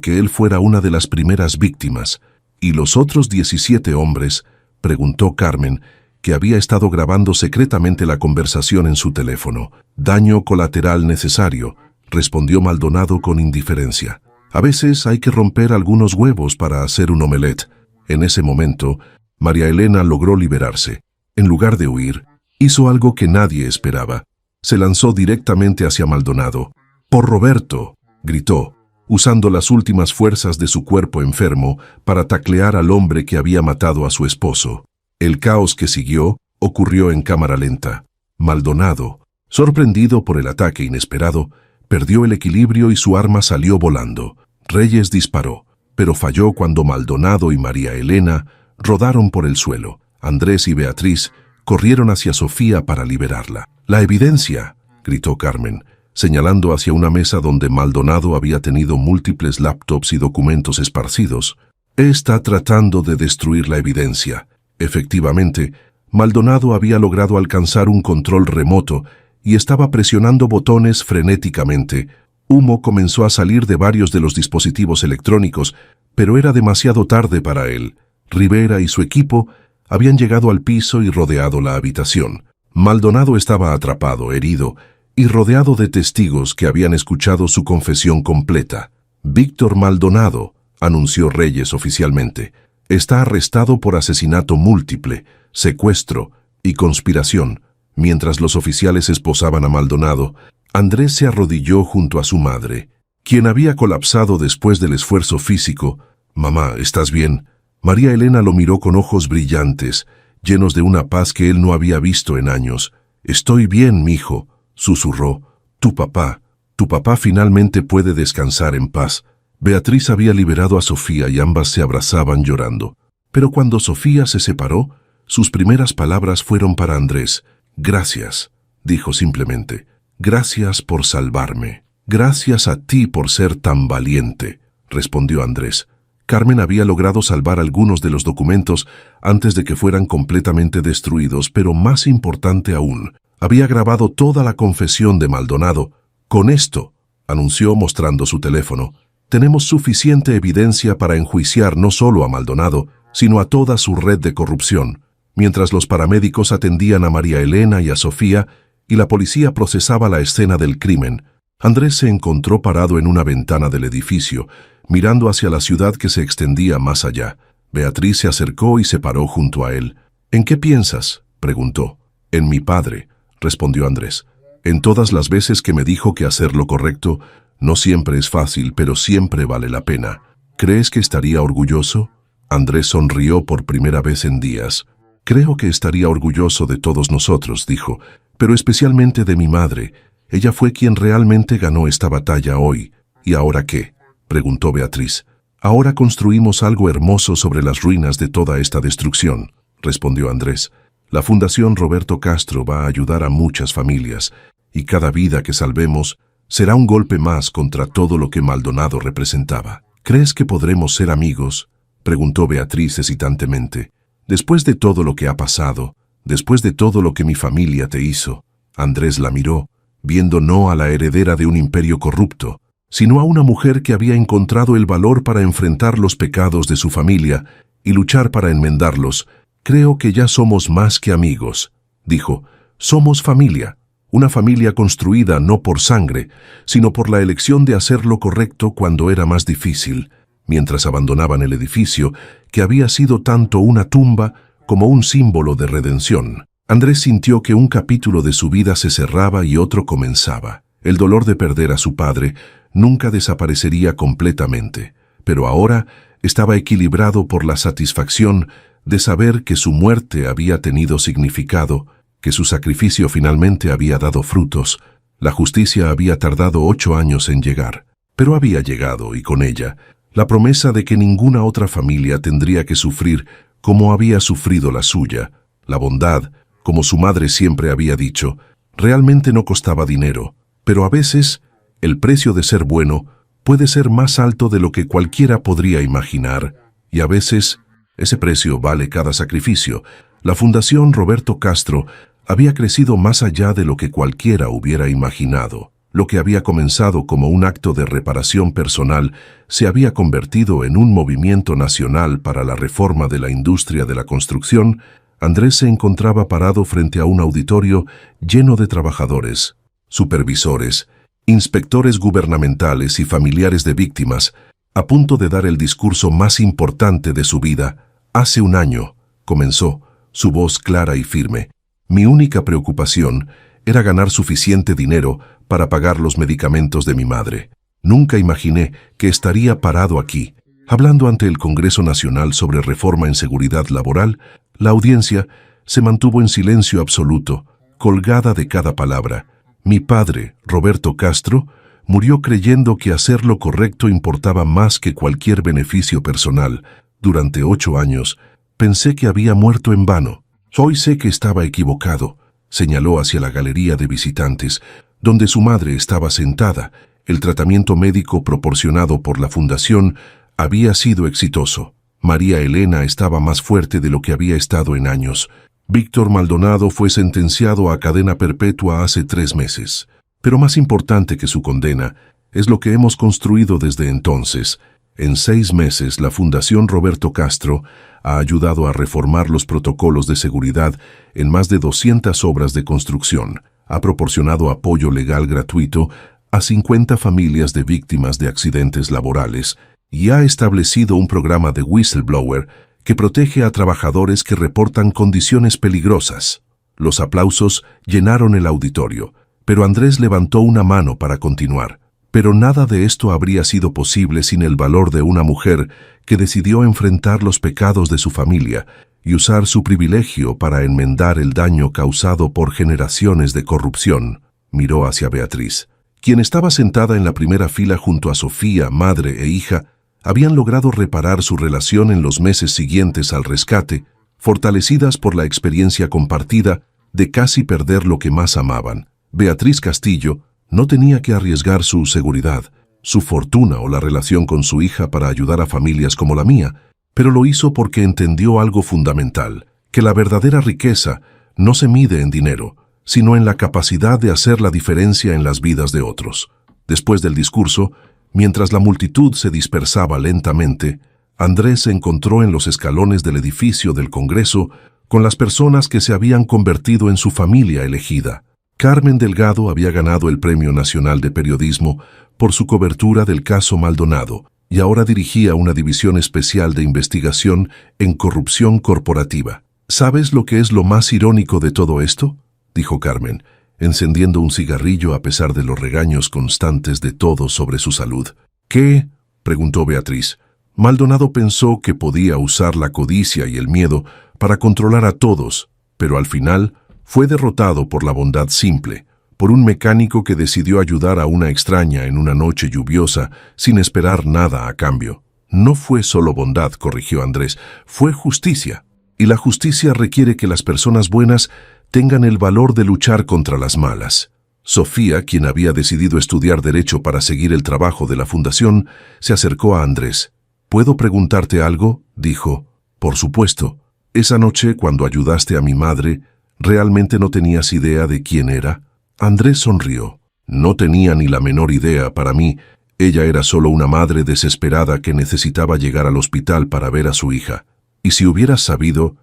que él fuera una de las primeras víctimas. ¿Y los otros 17 hombres?, preguntó Carmen, que había estado grabando secretamente la conversación en su teléfono. Daño colateral necesario, respondió Maldonado con indiferencia. A veces hay que romper algunos huevos para hacer un omelette. En ese momento, María Elena logró liberarse. En lugar de huir, hizo algo que nadie esperaba. Se lanzó directamente hacia Maldonado. «¡Por Roberto!», gritó, usando las últimas fuerzas de su cuerpo enfermo para taclear al hombre que había matado a su esposo. El caos que siguió ocurrió en cámara lenta. Maldonado, sorprendido por el ataque inesperado, perdió el equilibrio y su arma salió volando. Reyes disparó, pero falló cuando Maldonado y María Elena rodaron por el suelo. Andrés y Beatriz corrieron hacia Sofía para liberarla. «¡La evidencia!», gritó Carmen, señalando hacia una mesa donde Maldonado había tenido múltiples laptops y documentos esparcidos. «Está tratando de destruir la evidencia». Efectivamente, Maldonado había logrado alcanzar un control remoto y estaba presionando botones frenéticamente. Humo comenzó a salir de varios de los dispositivos electrónicos, pero era demasiado tarde para él. Rivera y su equipo habían llegado al piso y rodeado la habitación. Maldonado estaba atrapado, herido, y rodeado de testigos que habían escuchado su confesión completa. «Víctor Maldonado», anunció Reyes oficialmente, «está arrestado por asesinato múltiple, secuestro y conspiración». Mientras los oficiales esposaban a Maldonado, Andrés se arrodilló junto a su madre, quien había colapsado después del esfuerzo físico. «Mamá, ¿estás bien?». María Elena lo miró con ojos brillantes, llenos de una paz que él no había visto en años. «Estoy bien, mijo», susurró. Tu papá finalmente puede descansar en paz». Beatriz había liberado a Sofía y ambas se abrazaban llorando. Pero cuando Sofía se separó, sus primeras palabras fueron para Andrés. «Gracias», dijo simplemente. «Gracias por salvarme». «Gracias a ti por ser tan valiente», respondió Andrés. Carmen había logrado salvar algunos de los documentos antes de que fueran completamente destruidos, pero más importante aún, había grabado toda la confesión de Maldonado. «Con esto», anunció mostrando su teléfono, «tenemos suficiente evidencia para enjuiciar no solo a Maldonado, sino a toda su red de corrupción». Mientras los paramédicos atendían a María Elena y a Sofía y la policía procesaba la escena del crimen, Andrés se encontró parado en una ventana del edificio, mirando hacia la ciudad que se extendía más allá. Beatriz se acercó y se paró junto a él. «¿En qué piensas?», preguntó. «En mi padre», respondió Andrés. «En todas las veces que me dijo que hacer lo correcto no siempre es fácil, pero siempre vale la pena. ¿Crees que estaría orgulloso?». Andrés sonrió por primera vez en días. «Creo que estaría orgulloso de todos nosotros», dijo, «pero especialmente de mi madre. Ella fue quien realmente ganó esta batalla hoy». «¿Y ahora qué?», preguntó Beatriz. «Ahora construimos algo hermoso sobre las ruinas de toda esta destrucción», respondió Andrés. «La Fundación Roberto Castro va a ayudar a muchas familias, y cada vida que salvemos será un golpe más contra todo lo que Maldonado representaba». «¿Crees que podremos ser amigos?», preguntó Beatriz hesitantemente. «Después de todo lo que ha pasado, después de todo lo que mi familia te hizo». Andrés la miró, viendo no a la heredera de un imperio corrupto, sino a una mujer que había encontrado el valor para enfrentar los pecados de su familia y luchar para enmendarlos. «Creo que ya somos más que amigos», dijo. «Somos familia, una familia construida no por sangre, sino por la elección de hacer lo correcto cuando era más difícil». Mientras abandonaban el edificio, que había sido tanto una tumba como un símbolo de redención, Andrés sintió que un capítulo de su vida se cerraba y otro comenzaba. El dolor de perder a su padre nunca desaparecería completamente, pero ahora estaba equilibrado por la satisfacción de saber que su muerte había tenido significado, que su sacrificio finalmente había dado frutos. La justicia había tardado 8 años en llegar, pero había llegado, y con ella, la promesa de que ninguna otra familia tendría que sufrir como había sufrido la suya. La bondad, como su madre siempre había dicho, realmente no costaba dinero, pero a veces, el precio de ser bueno puede ser más alto de lo que cualquiera podría imaginar, y a veces, ese precio vale cada sacrificio. La Fundación Roberto Castro había crecido más allá de lo que cualquiera hubiera imaginado. Lo que había comenzado como un acto de reparación personal se había convertido en un movimiento nacional para la reforma de la industria de la construcción. Andrés se encontraba parado frente a un auditorio lleno de trabajadores, supervisores, inspectores gubernamentales y familiares de víctimas, a punto de dar el discurso más importante de su vida. Hace un año, comenzó, su voz clara y firme. Mi única preocupación era ganar suficiente dinero para pagar los medicamentos de mi madre. Nunca imaginé que estaría parado aquí, hablando ante el Congreso Nacional sobre reforma en seguridad laboral. La audiencia se mantuvo en silencio absoluto, colgada de cada palabra. Mi padre, Roberto Castro, murió creyendo que hacer lo correcto importaba más que cualquier beneficio personal. Durante 8 años, pensé que había muerto en vano. Hoy sé que estaba equivocado, señaló hacia la galería de visitantes, donde su madre estaba sentada. El tratamiento médico proporcionado por la fundación había sido exitoso. María Elena estaba más fuerte de lo que había estado en años. Víctor Maldonado fue sentenciado a cadena perpetua hace 3 meses. Pero más importante que su condena es lo que hemos construido desde entonces. En 6 meses, la Fundación Roberto Castro ha ayudado a reformar los protocolos de seguridad en más de 200 obras de construcción. Ha proporcionado apoyo legal gratuito a 50 familias de víctimas de accidentes laborales y ha establecido un programa de whistleblower que protege a trabajadores que reportan condiciones peligrosas. Los aplausos llenaron el auditorio, pero Andrés levantó una mano para continuar. Pero nada de esto habría sido posible sin el valor de una mujer que decidió enfrentar los pecados de su familia y usar su privilegio para enmendar el daño causado por generaciones de corrupción. Miró hacia Beatriz, quien estaba sentada en la primera fila junto a Sofía, madre e hija. Habían logrado reparar su relación en los meses siguientes al rescate, fortalecidas por la experiencia compartida de casi perder lo que más amaban. Beatriz Castillo no tenía que arriesgar su seguridad, su fortuna o la relación con su hija para ayudar a familias como la mía, pero lo hizo porque entendió algo fundamental, que la verdadera riqueza no se mide en dinero, sino en la capacidad de hacer la diferencia en las vidas de otros. Después del discurso, mientras la multitud se dispersaba lentamente, Andrés se encontró en los escalones del edificio del Congreso con las personas que se habían convertido en su familia elegida. Carmen Delgado había ganado el Premio Nacional de Periodismo por su cobertura del caso Maldonado y ahora dirigía una división especial de investigación en corrupción corporativa. ¿Sabes lo que es lo más irónico de todo esto?, dijo Carmen, encendiendo un cigarrillo a pesar de los regaños constantes de todos sobre su salud. ¿Qué?, preguntó Beatriz. Maldonado pensó que podía usar la codicia y el miedo para controlar a todos, pero al final fue derrotado por la bondad simple, por un mecánico que decidió ayudar a una extraña en una noche lluviosa sin esperar nada a cambio. No fue solo bondad, corrigió Andrés, fue justicia. Y la justicia requiere que las personas buenas tengan el valor de luchar contra las malas. Sofía, quien había decidido estudiar Derecho para seguir el trabajo de la Fundación, se acercó a Andrés. ¿Puedo preguntarte algo?, dijo. Por supuesto. Esa noche, cuando ayudaste a mi madre, ¿realmente no tenías idea de quién era? Andrés sonrió. No tenía ni la menor idea. Para mí, ella era solo una madre desesperada que necesitaba llegar al hospital para ver a su hija. Y si hubieras sabido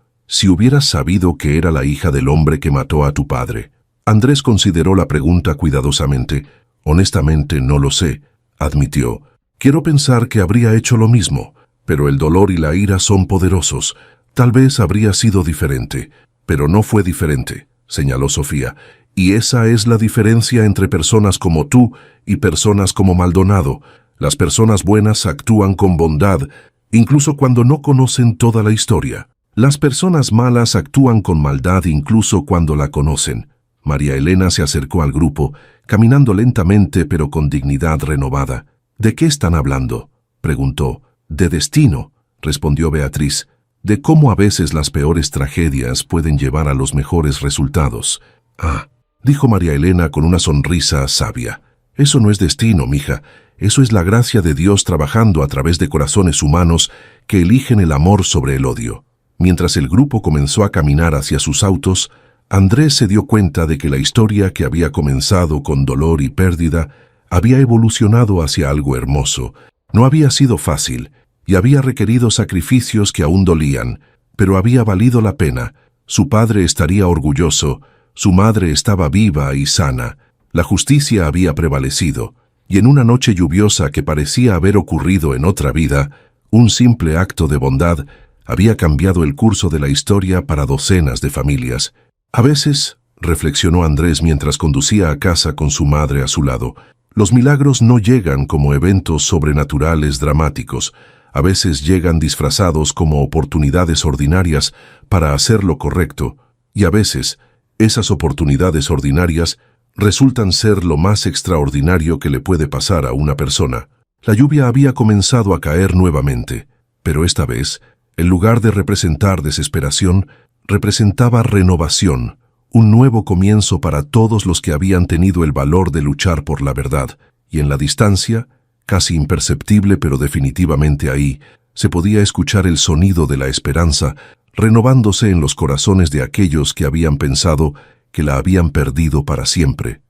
que era la hija del hombre que mató a tu padre. Andrés consideró la pregunta cuidadosamente. Honestamente no lo sé, admitió. Quiero pensar que habría hecho lo mismo, pero el dolor y la ira son poderosos. Tal vez habría sido diferente, pero no fue diferente, señaló Sofía. Y esa es la diferencia entre personas como tú y personas como Maldonado. Las personas buenas actúan con bondad, incluso cuando no conocen toda la historia. Las personas malas actúan con maldad incluso cuando la conocen. María Elena se acercó al grupo, caminando lentamente pero con dignidad renovada. «¿De qué están hablando?», preguntó. «De destino», respondió Beatriz, «de cómo a veces las peores tragedias pueden llevar a los mejores resultados». «Ah», dijo María Elena con una sonrisa sabia. «Eso no es destino, mija. Eso es la gracia de Dios trabajando a través de corazones humanos que eligen el amor sobre el odio». Mientras el grupo comenzó a caminar hacia sus autos, Andrés se dio cuenta de que la historia que había comenzado con dolor y pérdida había evolucionado hacia algo hermoso. No había sido fácil y había requerido sacrificios que aún dolían, pero había valido la pena. Su padre estaría orgulloso, su madre estaba viva y sana, la justicia había prevalecido, y en una noche lluviosa que parecía haber ocurrido en otra vida, un simple acto de bondad había cambiado el curso de la historia para docenas de familias. A veces, reflexionó Andrés mientras conducía a casa con su madre a su lado, los milagros no llegan como eventos sobrenaturales dramáticos, a veces llegan disfrazados como oportunidades ordinarias para hacer lo correcto, y a veces, esas oportunidades ordinarias resultan ser lo más extraordinario que le puede pasar a una persona. La lluvia había comenzado a caer nuevamente, pero esta vez, en lugar de representar desesperación, representaba renovación, un nuevo comienzo para todos los que habían tenido el valor de luchar por la verdad, y en la distancia, casi imperceptible pero definitivamente ahí, se podía escuchar el sonido de la esperanza renovándose en los corazones de aquellos que habían pensado que la habían perdido para siempre.